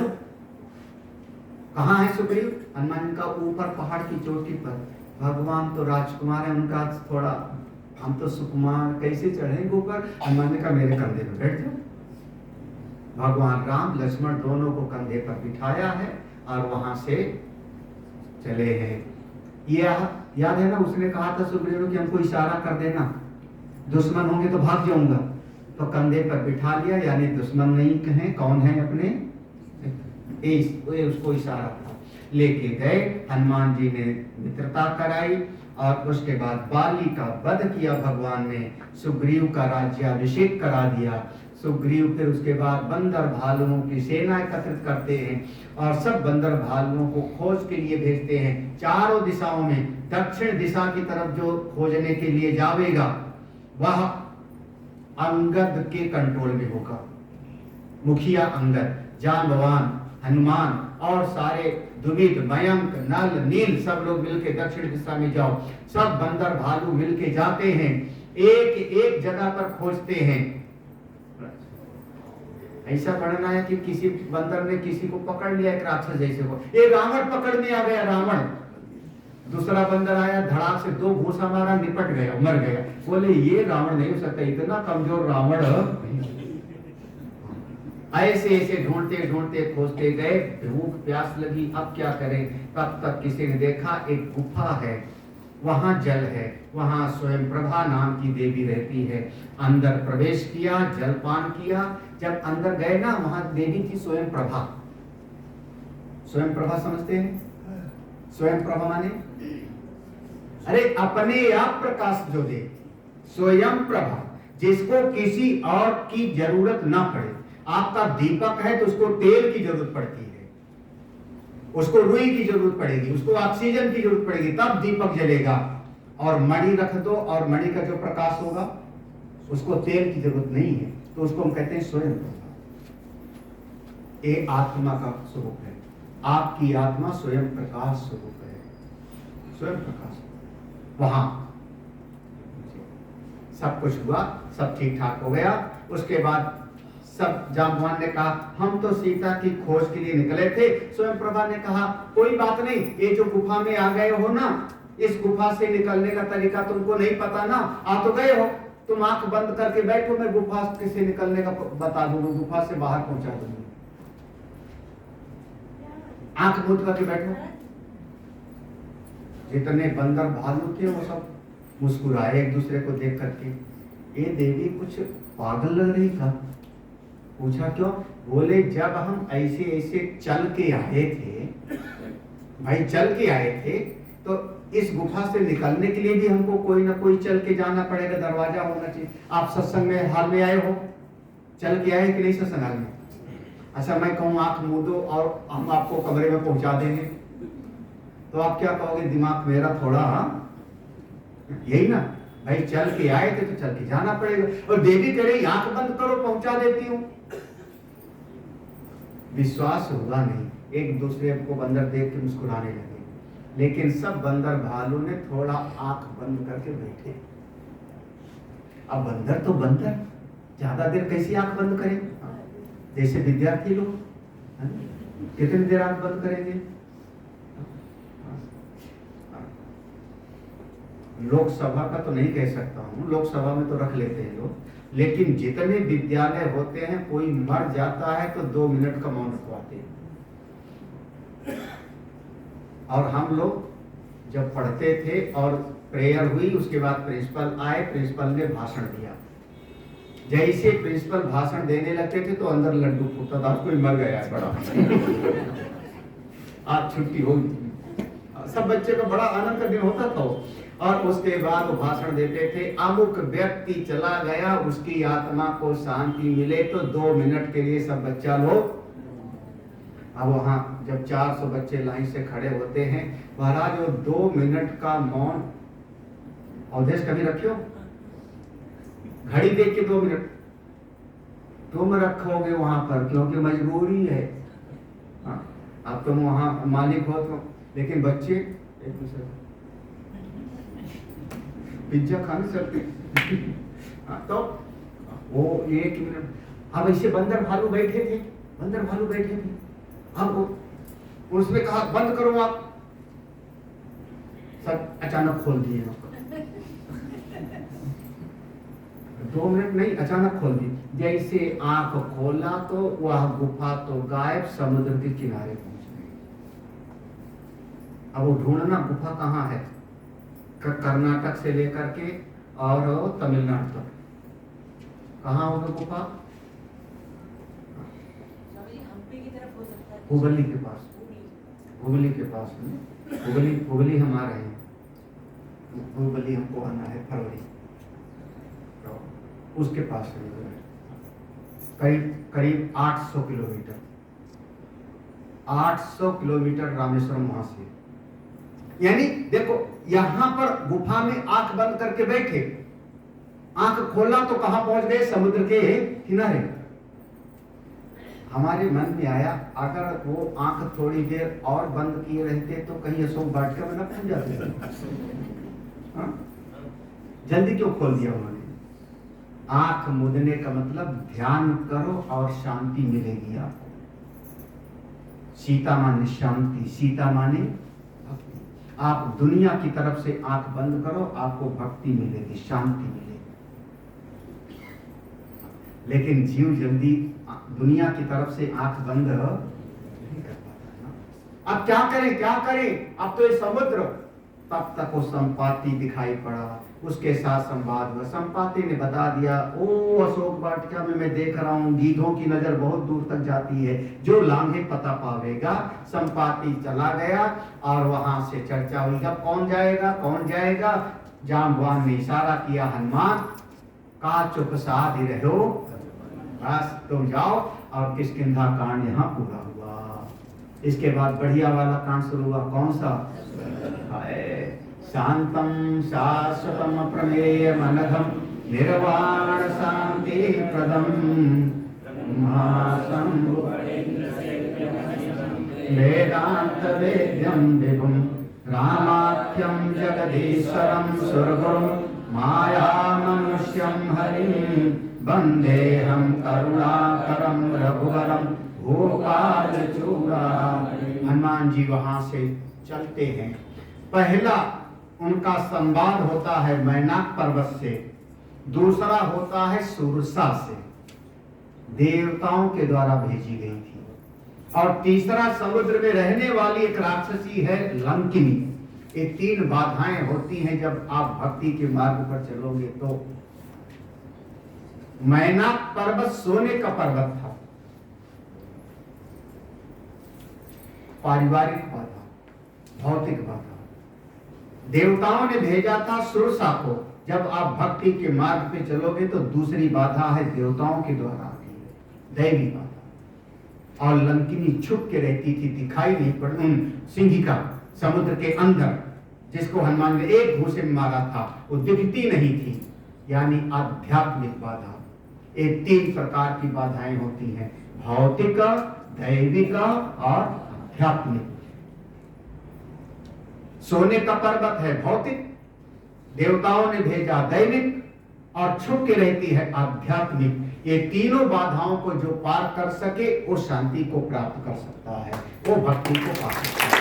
Speaker 1: कहाँ है सुग्रीव? हनुमान का ऊपर पहाड़ की चोटी पर। भगवान तो राजकुमार है, उनका थोड़ा, हम तो सुकुमार, कैसे चढ़ेंगे ऊपर? हनुमान ने कहा मेरे कंधे पर बैठ जाओ। भगवान राम लक्ष्मण दोनों को कंधे पर बिठाया है और वहां से चले हैं। यह याद है ना, उसने कहा था सुग्रीव कि हमको इशारा कर देना, दुश्मन होंगे तो भाग जाऊंगा। तो कंधे पर बिठा लिया, यानी दुश्मन नहीं कहें, कौन है अपने, उसको इशारा था। लेके गए, हनुमान जी ने मित्रता कराई और उसके बाद बाली का वध किया भगवान ने, सुग्रीव का राज्याभिषेक करा दिया। सुग्रीव फिर उसके बाद बंदर भालुओं की सेना एकत्रित करते हैं और सब बंदर भालुओं को खोज के लिए भेजते हैं चारों दिशाओं में। दक्षिण दिशा की तरफ जो खोजने के लिए जावेगा वह अंगद के कंट्रोल में होगा। मुखिया अंगद, जांबवान, हनुमान और सारे दुविध, मयंक, नल, नील सब लोग मिलके दक्षिण दिशा में जाओ। सब बंदर भालू मिलके जाते हैं, एक एक जगह पर खोजते हैं। ऐसा वर्णन है कि किसी बंदर ने किसी को पकड़ लिया, एक राक्षस जैसे को, ये रावण पकड़ में आ गया। रावण, दूसरा बंदर आया, धड़ाक से दो घूसा मारा, निपट गया, मर गया। बोले ये रावण नहीं हो सकता, इतना कमजोर रावण। ऐसे ऐसे ढूंढते ढूंढते खोजते गए, भूख प्यास लगी, अब क्या करें? तब तक किसी ने देखा एक गुफा है, वहां जल है, वहां स्वयं प्रभा नाम की देवी रहती है। अंदर प्रवेश किया, जलपान किया। जब अंदर गए ना, वहां देवी थी स्वयं प्रभा। स्वयं प्रभा समझते हैं? स्वयं प्रभा माने अरे अपने आप प्रकाश जो दे, स्वयं प्रभा, जिसको किसी और की जरूरत ना पड़े। आपका दीपक है तो उसको तेल की जरूरत पड़ती है, उसको रुई की जरूरत पड़ेगी, उसको ऑक्सीजन की जरूरत पड़ेगी, तब दीपक जलेगा। और मणि रख दो और मणि का जो प्रकाश होगा उसको तेल की जरूरत नहीं है, तो उसको हम कहते हैं स्वयं प्रभा। ये आत्मा का स्वरूप है। आपकी आत्मा स्वयं प्रकाश स्वरूप है, स्वयं प्रकाश। वहां सब कुछ हुआ, सब ठीक ठाक हो गया। उसके बाद सब जांबवान ने कहा हम तो सीता की खोज के लिए निकले थे। स्वयं प्रभा ने कहा कोई बात नहीं, ये जो गुफा में आ गए हो ना, इस गुफा से निकलने का तरीका तुमको नहीं पता ना, आ तो गए हो, तुम आंख बंद करके बैठो, मैं गुफा से निकलने का बता दूंगा, गुफा से बाहर पहुंचा दूंगा। आंख मूंद करके बैठो। जितने बंदर भालू थे वो सब मुस्कुराए एक दूसरे को देख करके। ये देवी कुछ पागल लग रही था। पूछा क्यों? बोले जब हम ऐसे ऐसे चल के आए थे, भाई चल के आए थे, तो इस गुफा से निकलने के लिए भी हमको कोई ना कोई चल के जाना पड़ेगा, दरवाजा होना चाहिए। आप सत्संग में हाल में आए हो, चल के आए कि नहीं सत्संग हाल में? अच्छा मैं कहूँ आंख मूंदो और हम आपको कमरे में पहुंचा देंगे, तो आप क्या कहोगे? दिमाग मेरा थोड़ा, यही ना भाई, चल के आए थे तो चल के जाना पड़ेगा। और देवी कह रही आंख बंद करो, पहुंचा देती हूँ। विश्वास हुआ नहीं, एक दूसरे को बंदर देख के मुस्कुराने लगे, लेकिन सब बंदर भालू ने थोड़ा आंख बंद करके बैठे। अब बंदर तो बंदर ज्यादा देर कैसी आंख बंद करें? जैसे विद्यार्थी लोग कितनी देर आंख बंद करेंगे? लोकसभा का तो नहीं कह सकता हूँ, लोकसभा में तो रख लेते हैं लोग, लेकिन जितने विद्यालय होते हैं कोई मर जाता है तो 2 मिनट का मौन रखवाते हैं। और हम लोग जब पढ़ते थे और प्रेयर हुई, उसके बाद प्रिंसिपल आए, प्रिंसिपल ने भाषण दिया। जैसे प्रिंसिपल भाषण देने लगते थे तो अंदर लड्डू फूटता था, कोई मर गया है बड़ा। आज छुट्टी होगी, सब बच्चे का बड़ा आनंद का दिन होता था। और उसके बाद वो भाषण देते थे, अमुक व्यक्ति चला गया, उसकी आत्मा को शांति मिले, तो 2 मिनट के लिए सब बच्चा लोग। अब वहां जब 400 बच्चे लाइन से खड़े होते हैं, महाराज वो 2 मिनट का मौन अवधेश कभी रखियो, घड़ी देख के 2 मिनट तुम रखोगे वहां पर, क्योंकि मजबूरी है। हाँ, अब तुम वहां मालिक हो तो, लेकिन बच्चे एक दूसरे पिज्जा खाने चलते। तो वो 1 मिनट, अब ऐसे बंदर भालू बैठे थे, बंदर भालू बैठे थे। अब उसने कहा बंद करो आप, सब अचानक खोल दिए। 2 मिनट नहीं, अचानक खोल दी। जैसे आंख खोला तो वह गुफा तो गायब, समुद्र के किनारे पहुंच गई। अब वो ढूंढना गुफा कहाँ है, कर्नाटक से लेकर के और तमिलनाडु तक, कहाँ होगा गुफा?
Speaker 4: हम्पी की तरफ हो सकता है,
Speaker 1: हुबली के पास, हुबली के पास में, हुबली हम आ रहे हैं, हुबली हमको आना है फरवरी, तो उसके पास करीब 800 किलोमीटर, 800 किलोमीटर रामेश्वरम वहां से। यानी देखो, यहां पर गुफा में आंख बंद करके बैठे, आंख खोला तो कहां पहुंच गए? समुद्र के किनारे। हमारे मन में आया, अगर वो आंख थोड़ी देर और बंद किए रहते तो कहीं अशोक वाटिका में न पहुंच जाते। जल्दी क्यों खोल दिया उन्होंने? आंख मूंदने का मतलब ध्यान करो और शांति मिलेगी आपको। सीता माने शांति, सीता माने भक्ति। आप दुनिया की तरफ से आंख बंद करो, आपको भक्ति मिलेगी, शांति मिलेगी। लेकिन जीव जल्दी दुनिया की तरफ से आंख बंद नहीं कर पाता ना। अब क्या करें, क्या करें? अब तो ये समुद्र। तब तक वो संपाति दिखाई पड़ा, उसके साथ संवाद हुआ। संपाति ने बता दिया, ओ अशोक वाटिका में मैं देख रहा हूँ गीधों की नजर बहुत दूर तक जाती है, जो लांघे पता पावेगा। संपाति चला गया और वहां से चर्चा हुई, अब कौन जाएगा, कौन जाएगा? जाम्बवान ने इशारा किया, हनुमान का चुप साधि रहो, बस तुम जाओ। और किष्किंधा कांड यहाँ पूरा हुआ। इसके बाद बढ़िया वाला कांड शुरू हुआ। कौन सा? शांतम शाश्वतम प्रमेयम अनघम निर्वाण शांति प्रदम वेदांत वेद्यम विभुम रामाख्यम जगदीश्वरम सुरगुरुम माया मनुष्यम हरिम वंदेहम करुणाकरम रघुवरम भूपाल चूड़ा। हनुमान जी वहां से चलते हैं। पहला उनका संवाद होता है मैनाक पर्वत से, दूसरा होता है सुरसा से, देवताओं के द्वारा भेजी गई थी, और तीसरा समुद्र में रहने वाली एक राक्षसी है लंकिनी। ये 3 बाधाएं होती हैं जब आप भक्ति के मार्ग पर चलोगे तो। मैनाक पर्वत सोने का पर्वत था, पारिवारिक बाधा, भौतिक बाधा। देवताओं ने भेजा था सुरसा को, जब आप भक्ति के मार्ग पे चलोगे तो दूसरी बाधा है देवताओं के द्वारा आती है, दैवी बाधा। और लंकिनी छुप के रहती थी, दिखाई नहीं पड़ती। सिंहिका समुद्र के अंदर, जिसको हनुमान ने एक घूसे में मारा था, वो दिखती नहीं थी, यानी आध्यात्मिक बाधा। ये 3 प्रकार की बाधाएं होती हैं, भौतिक, दैविक और आध्यात्मिक। सोने का पर्वत है भौतिक, देवताओं ने भेजा दैविक, और छुप के रहती है आध्यात्मिक। ये तीनों बाधाओं को जो पार कर सके वो शांति को प्राप्त कर सकता है, वो भक्ति को पा सकता है।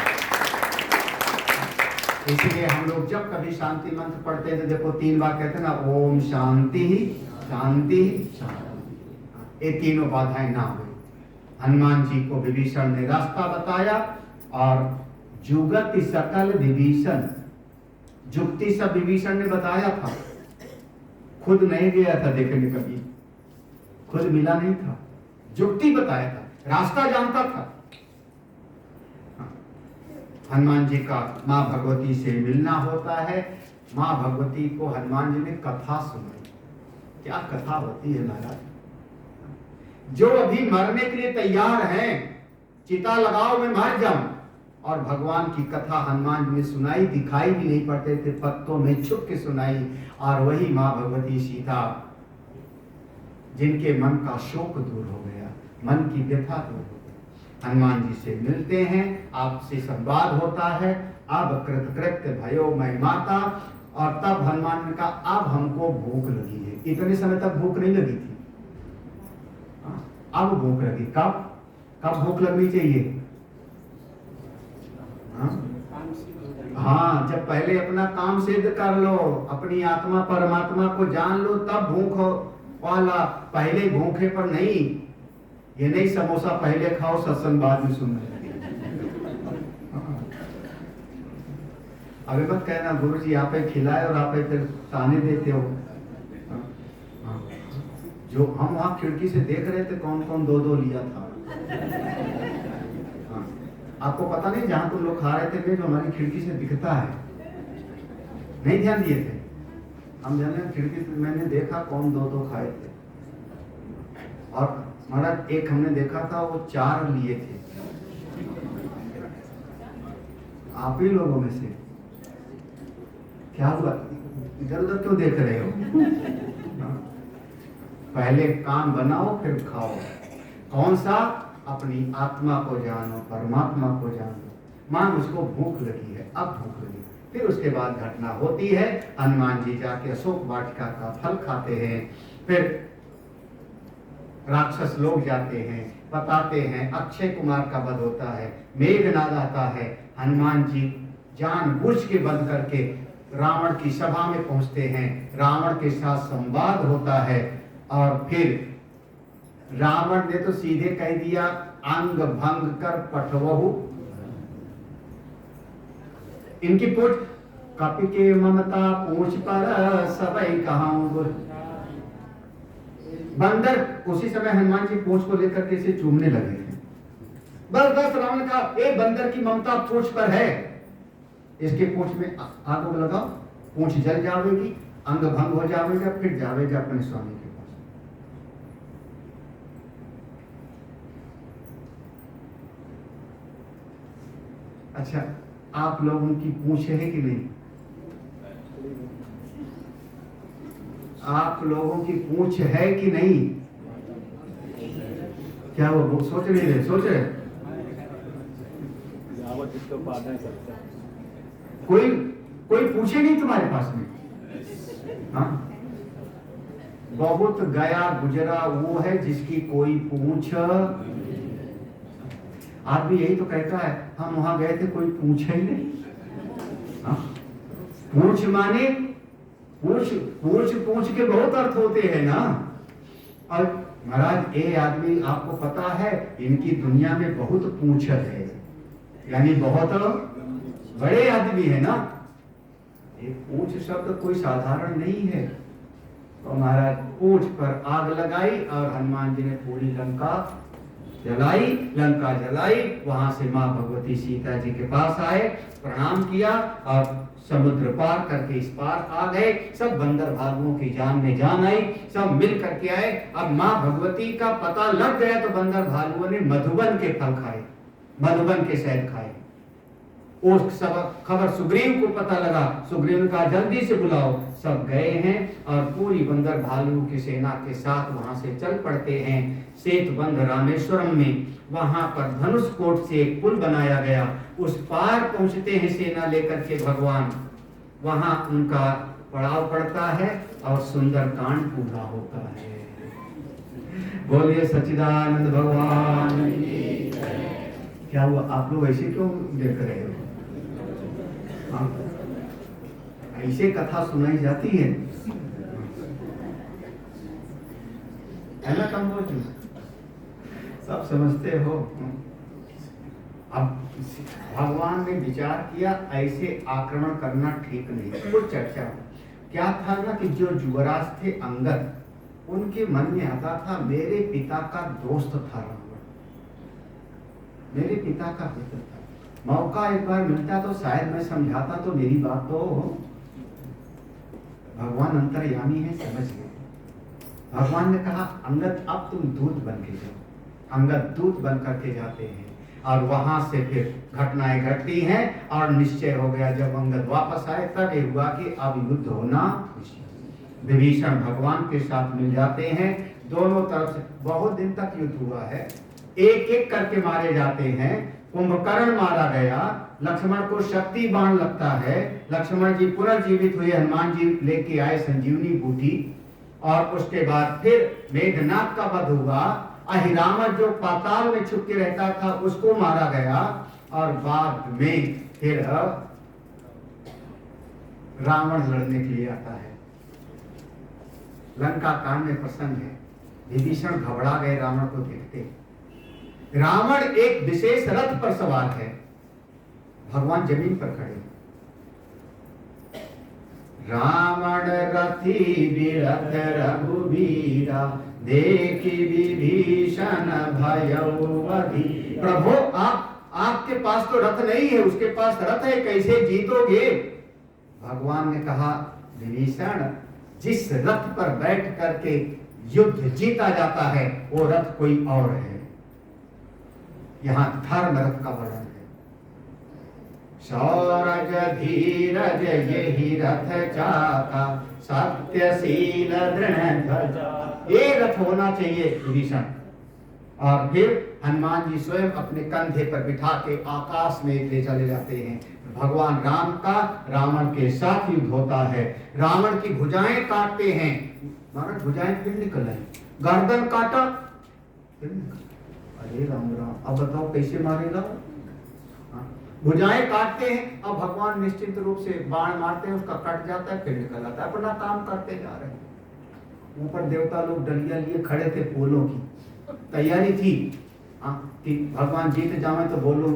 Speaker 1: इसलिए हम लोग जब कभी शांति मंत्र पढ़ते हैं तो देखो 3 बार कहते हैं ना, ओम शांति शांति शांति। ये तीनों बाधाएं ना हुई। हनुमान जी को विभीषण ने रास्ता बताया, और जुगत सकल विभीषण, जुक्ति सब विभीषण ने बताया था, खुद नहीं गया था देखने, कभी खुद मिला नहीं था, जुक्ति बताया था, रास्ता जानता था। हनुमान जी का मां भगवती से मिलना होता है। मां भगवती को हनुमान जी ने कथा सुनाई। क्या कथा होती है महाराज? जो अभी मरने के लिए तैयार हैं, चिता लगाओ मैं मर जाऊं, और भगवान की कथा हनुमान जी ने सुनाई, दिखाई भी नहीं पड़ते थे, पत्तों में छुप के सुनाई। और वही मां भगवती सीता, जिनके मन का शोक दूर हो गया, मन की व्यथा दूर हो गई, हनुमान जी से मिलते हैं, आपसे संवाद होता है। अब कृतकृत्य भयो मैं माता, और तब हनुमान ने कहा अब हमको भूख लगी है। इतने समय तक भूख नहीं लगी थी, अब भूख लगी। कब कब भूख लगनी चाहिए? हाँ, जब पहले अपना काम सिद्ध कर लो, अपनी आत्मा परमात्मा को जान लो, तब भूख वाला। पहले भूखे पर नहीं, ये नहीं समोसा पहले खाओ सत्संग बाद में सुनना। अभी मत कहना गुरु जी आप खिलाए और आप फिर ताने देते हो। जो हम वहां खिड़की से देख रहे थे कौन कौन 2-2 लिया था। आपको पता नहीं, जहां तुम लोग खा रहे थे जो हमारी खिड़की से दिखता है, नहीं ध्यान दिए थे हम। जाने खिड़की से मैंने देखा कौन 2-2 खाए थे, और महाराज एक हमने देखा था वो 4 लिए थे, आप ही लोगों में से। क्या हुआ, इधर उधर क्यों देख रहे हो? पहले काम बनाओ फिर खाओ। कौन सा? अपनी आत्मा को जानो, परमात्मा को जानो। मां उसको भूख लगी है, अब भूख लगी। फिर उसके बाद घटना होती है, हनुमान जी जाके अशोक वाटिका का फल खाते हैं। फिर राक्षस लोग जाते हैं, बताते हैं, अक्षय कुमार का वध होता है, मेघनाद आता है। हनुमान जी जानबूझ के वध करके रावण की सभा में पहुंचते हैं, रावण के साथ संवाद होता है। और फिर रावण ने तो सीधे कह दिया, अंग भंग कर पठवहु। इनकी पूछ, कपि के ममता पूछ पर सबई कहाऊं। बंदर उसी समय हनुमान जी पूछ को लेकर के इसे चूमने लगे थे। बस रावण का एक बंदर की ममता पूछ पर है, इसके पूछ में आग लगाओ, पूछ जल जावेगी, अंग भंग हो जावेगा, फिर जावेगा अपने स्वामी के पास। अच्छा, आप लोगों की पूछ है कि नहीं? आप लोगों की पूछ है कि नहीं? क्या वो सोच नहीं रहे? सोच रहे? कोई कोई पूछे नहीं तुम्हारे पास में? हाँ, बहुत गया गुजरा वो है जिसकी कोई पूछ। आदमी यही तो कहता है, हम वहां गए थे कोई पूछा ही नहीं। हाँ? पूछ माने पूछ पूछ पूछ के बहुत अर्थ होते हैं ना। और महाराज ये आदमी आपको पता है इनकी दुनिया में बहुत पूछ है, यानी बहुत बड़े आदमी है ना। एक पूछ शब्द कोई साधारण नहीं है। तो महाराज पूछ पर आग लगाई और हनुमान जी ने पूरी लंका जलाई, लंका जलाई। वहां से माँ भगवती सीता जी के पास आए, प्रणाम किया और समुद्र पार करके इस पार आ गए। सब बंदर भालुओं की जान में जान आई, सब मिल करके आए। अब माँ भगवती का पता लग गया तो बंदर भालुओं ने मधुबन के फल खाए, मधुबन के शहद खाए। उस सब खबर सुग्रीव को पता लगा, सुग्रीव ने कहा जल्दी से बुलाओ। सब गए हैं और पूरी बंदर भालुओं की सेना के साथ वहां से चल पड़ते हैं सेतुबंध रामेश्वरम में। वहां पर धनुष कोट से एक पुल बनाया गया, उस पार पहुंचते हैं सेना लेकर के भगवान। वहां उनका पड़ाव पड़ता है और सुंदर कांड पूरा होता है। बोलिए सच्चिदानंद भगवान की जय। क्या हुआ, आप लोग ऐसे क्यों देख रहे हो? हाँ? ऐसे कथा सुनाई जाती है ना कंबोज, सब समझते हो। अब भगवान ने विचार किया ऐसे आक्रमण करना ठीक नहीं। कुछ चर्चा क्या था ना कि जो युवराज थे अंगद, उनके मन में आता था मेरे पिता का दोस्त था रावण, मेरे पिता का मित्र था। मौका एक बार मिलता तो शायद मैं समझाता तो मेरी बात तो। भगवान अंतर्यामी है, समझ गए। भगवान ने कहा अंगद अब तुम दूत बन के जाओ। अंगद दूत बन करके जाते हैं और वहां से फिर घटनाएं घटती हैं और निश्चय हो गया। जब अंगद वापस आए तब ये हुआ कि अब युद्ध होना। विभीषण भगवान के साथ मिल जाते हैं, दोनों तरफ से बहुत दिन तक युद्ध हुआ है। एक एक करके मारे जाते हैं। कुंभकर्ण मारा गया, लक्ष्मण को शक्ति बाण लगता है, लक्ष्मण जी पुनर्जीवित हुए, हनुमान जी लेके आए संजीवनी बूटी। और उसके बाद फिर मेघनाथ का वध हुआ। अहिरावण जो पाताल में छुप के रहता था उसको मारा गया। और बाद में फिर रावण लड़ने के लिए आता है। लंका कांड में प्रसंग है। विभीषण घबरा गए रावण को देखते। रावण एक विशेष रथ पर सवार है, भगवान जमीन पर खड़े। रावण रथी विरथ रघुवीरा, देखी विभीषण भयउवधि। प्रभु आपके पास तो रथ नहीं है, उसके पास रथ है, कैसे जीतोगे? भगवान ने कहा विभीषण जिस रथ पर बैठ करके युद्ध जीता जाता है वो रथ कोई और है। यहां धर्म रथ का वर्णन है। शौरज धीरज यही रथ चाका, सत्यशील दृढ़ ध्वजा। ये रथ होना चाहिए विभीषण। और फिर हनुमान जी स्वयं अपने कंधे पर बिठा के आकाश में ले चले जाते हैं। भगवान राम का रावण के साथ युद्ध होता है। रावण की भुजाएं काटते हैं, महाराज भुजाएं फिर निकल आई, गर्दन काटा फिर निकल। अरे राम राम, अब बताओ कैसे मारेगा? भुजाएं काटते हैं, अब भगवान निश्चित रूप से बाण मारते हैं, उसका कट जाता है फिर निकल आता है, अपना काम करते जा रहे हैं। ऊपर देवता लोग डलिया लिए खड़े थे, फूलों की तैयारी थी कि भगवान जीत जावे तो बोलो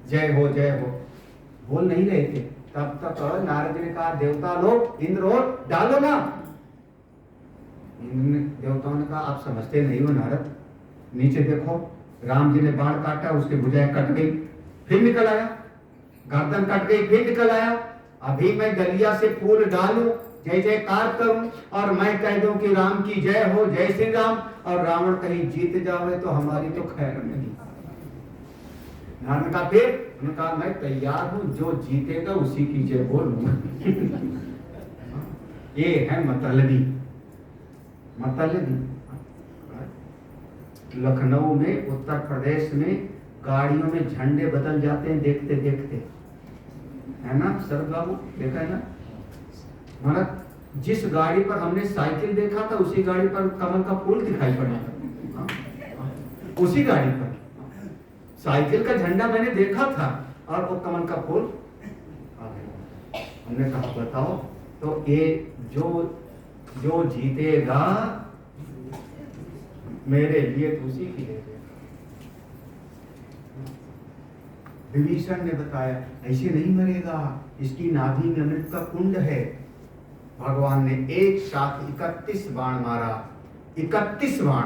Speaker 1: जय हो जय हो। बोल नहीं रहे थे। तब तक नारद ने कहा देवता लोग इंद्र हो डालो ना। देवताओं ने कहा आप समझते नहीं हो नारद, नीचे देखो राम जी ने बाण काटा, उसके भुजाएं कट गई फिर निकल आया, गर्दन कट गई फिर निकल आया। अभी मैं गलिया से फूल डालूं, जय जयकार करूं और मैं कह दूं कि राम की जय हो, जय श्री राम, और रावण कहीं जीत जावे तो हमारी तो खैर नहीं। नारद का फिर उन्होंने कहा मैं तैयार हूं, जो जीतेगा उसी की जय बोलूंगा। ये है मतलबी। लखनऊ में, उत्तर प्रदेश में गाड़ियों में झंडे बदल जाते हैं देखते देखते, है ना शरद बाबू, देखा है ना? मतलब जिस गाड़ी पर हमने साइकिल देखा था उसी गाड़ी पर कमल का फूल दिखाई पड़ा था। उसी गाड़ी पर साइकिल का झंडा मैंने देखा था और वो कमल का फूल आ गया। हमने कहा बताओ, तो ये जो जीतेगा मेरे लिए तो उसी की ले लेगा। विभीषण ने बताया ऐसे नहीं मरेगा, इसकी नाभि में अमृत का कुंड है। भगवान ने एक साथ 31 बाण मारा, 31 बाण।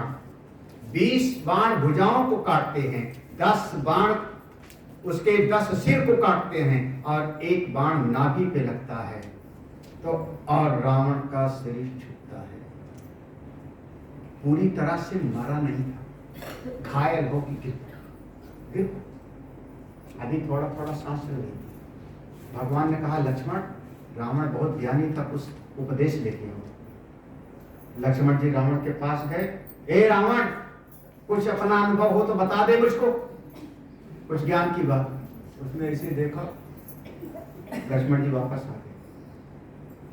Speaker 1: 20 बाण भुजाओं को काटते हैं, 10 बाण उसके 10 सिर को काटते हैं और एक बाण नाभि पे लगता है, तो और रावण का शरीर झुकता है। पूरी तरह से मरा नहीं था, घायल हो कि गिर अभी थोड़ा थोड़ा सांस ले रही। भगवान ने कहा लक्ष्मण, रावण बहुत ज्ञानी था, कुछ उपदेश लेके आओ। लक्ष्मण जी रावण के पास गए, ए रावण, कुछ अपना अनुभव हो तो बता दे मुझको, कुछ ज्ञान की बात। उसने इसे देखा, लक्ष्मण जी वापस आ गए।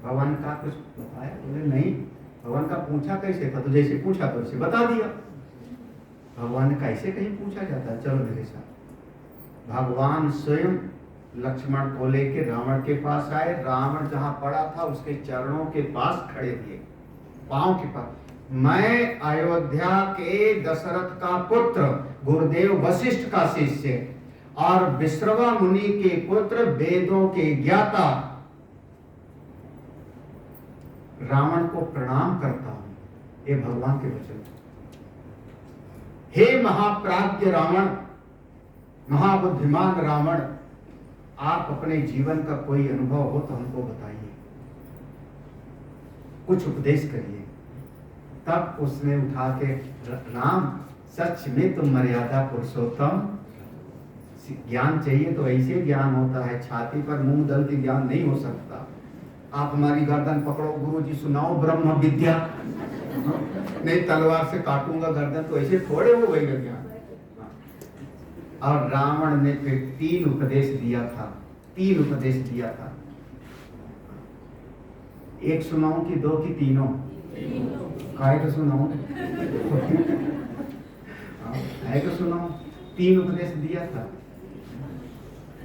Speaker 1: भगवान का कुछ बताया? बोले नहीं। भगवान का पूछा कैसे था? तो जैसे पूछा तो उसे बता दिया। भगवान ने कैसे कहीं पूछा जाता है, चलो मेरे साथ। भगवान स्वयं लक्ष्मण को लेकर रावण के पास आए। रावण जहां पड़ा था उसके चरणों के पास खड़े थे, पांव के पास। मैं अयोध्या के दशरथ का पुत्र, गुरुदेव वशिष्ठ का शिष्य और विश्रवा मुनि के पुत्र, वेदों के ज्ञाता रावण को प्रणाम करता हूं। ये भगवान के वचन। हे महाप्राज्य रावण, महाबुद्धिमान रावण, आप अपने जीवन का कोई अनुभव हो तो हमको बताइए, कुछ उपदेश करिए। तब उसने उठा के, राम सच में तुम मर्यादा पुरुषोत्तम, ज्ञान चाहिए तो ऐसे ज्ञान होता है, छाती पर मुंह दल के ज्ञान नहीं हो सकता। आप हमारी गर्दन पकड़ो, गुरु जी सुनाओ ब्रह्म विद्या, नहीं तलवार से काटूंगा गर्दन, तो ऐसे थोड़े हो गई ज्ञान। और रावण ने फिर 3 उपदेश दिया था, 3 उपदेश दिया था। एक सुनाऊं कि 2 कि तीनों? काय तो सुनाऊं है तो सुनाऊं। 3 उपदेश दिया था,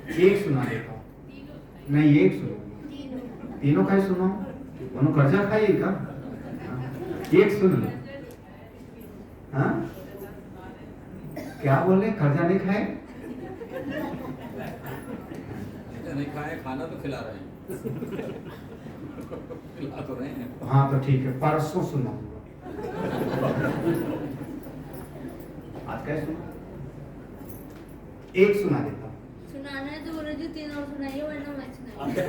Speaker 1: एक सुना देता हूं। नहीं, एक सुनो, तीनों का सुनाऊं? उन्होंने कर्जा खाई का? एक सुन लो। हाँ, क्या बोले? कर्जा नहीं खाए?
Speaker 2: नहीं खाए, खाना तो खिला रहे हैं। खिला तो रहे हैं।
Speaker 1: हाँ तो ठीक है, परसों सुनाऊंगा। आज क्या सुना? एक सुना देता हूँ।
Speaker 5: सुनाना है तो बोलो जी, 3 और सुनाइए, वरना मैं सुनाऊंगा।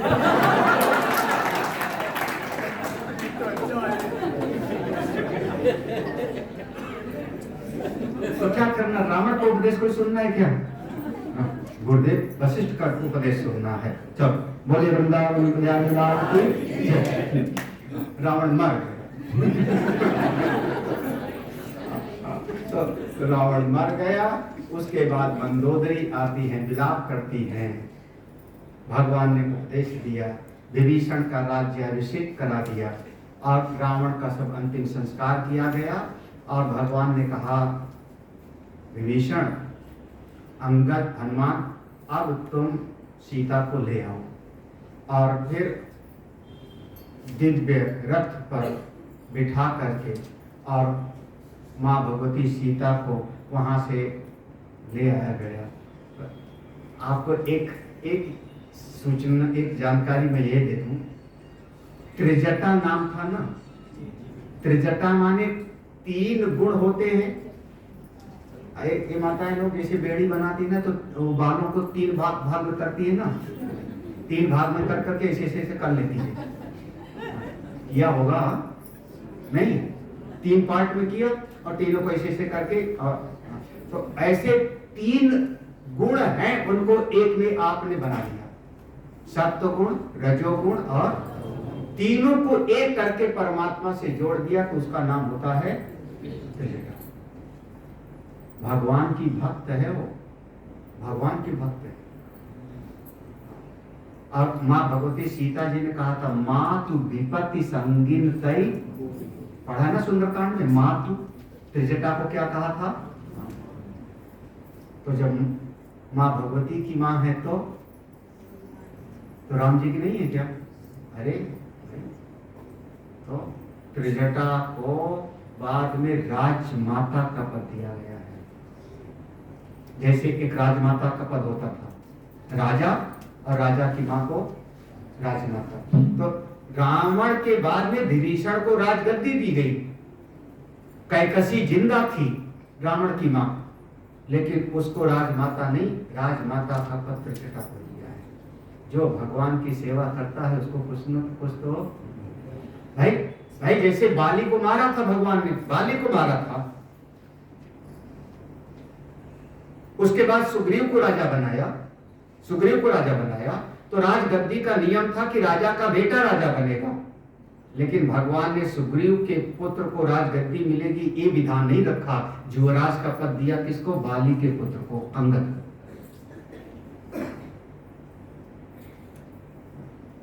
Speaker 1: तो क्या करना, रावण को उपदेश कोई सुनना है क्या? गुरुदेव वशिष्ठ का उपदेश सुनना है। चल बोले वृंदावन बिहारी लाल की जय। रावण मर तो रावण मर गया। उसके बाद मंदोदरी आती हैं, विलाप करती हैं। भगवान ने उपदेश दिया, विभीषण का राज्याभिषेक करा दिया और रावण का सब अंतिम संस्कार किया गया। और भगवान ने कहा, विभीषण, अंगद, हनुमान, अब तुम सीता को ले आओ। और फिर दिव्य रथ पर बिठा करके और माँ भगवती सीता को वहां से ले आया गया। आपको एक सूचना, एक जानकारी मैं ये दे दूं। त्रिजटा नाम था ना, त्रिजटा माने 3 गुण होते हैं। ये माताएं लोग जैसे बेड़ी बनाती है ना, तो वो बालों को 3 भाग में करती है ना, 3 भाग में कर करके ऐसे ऐसे कर लेती है। किया होगा नहीं? 3 पार्ट में किया और तीनों को ऐसे ऐसे करके। और तो ऐसे 3 गुण हैं, उनको एक में आपने बना लिया, सत्व गुण, रजोगुण और तीनों को एक करके परमात्मा से जोड़ दिया, तो उसका नाम होता है त्रिजटा। भगवान की भक्त है वो, भगवान की भक्त है। और माँ भगवती सीता जी ने कहा था, मातु विपत्ति संगीन तई, पढ़ा ना सुंदरकांड में, मातु त्रिजटा को क्या कहा था? तो जब माँ भगवती की माँ है तो तो राम जी की नहीं है क्या? अरे तो त्रिजटा को बाद में राजमाता का पद दिया गया है। जैसे एक राजमाता का पद होता था, राजा, और राजा की मां को राजमाता। तो रावण के बाद में विभीषण को राजगद्दी दी गई। कैकसी जिंदा थी, रावण की मां, लेकिन उसको राजमाता नहीं, राजमाता का पद त्रिजटा को दिया है। जो भगवान की सेवा करता है उसको कुछ न कुछ तो भाई जैसे बाली को मारा था भगवान ने, बाली को मारा था, उसके बाद सुग्रीव को राजा बनाया, सुग्रीव को राजा बनाया, तो राजगद्दी का नियम था कि राजा का बेटा राजा बनेगा, लेकिन भगवान ने सुग्रीव के पुत्र को राजगद्दी मिलेगी ये विधान नहीं रखा। युवराज का पद दिया किसको? बाली के पुत्र को, अंगद।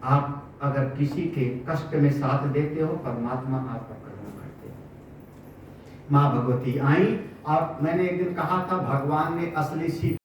Speaker 1: आप अगर किसी के कष्ट में साथ देते हो, परमात्मा आपका करुणा करते हैं। मां भगवती आई, और मैंने एक दिन कहा था भगवान ने असली सीता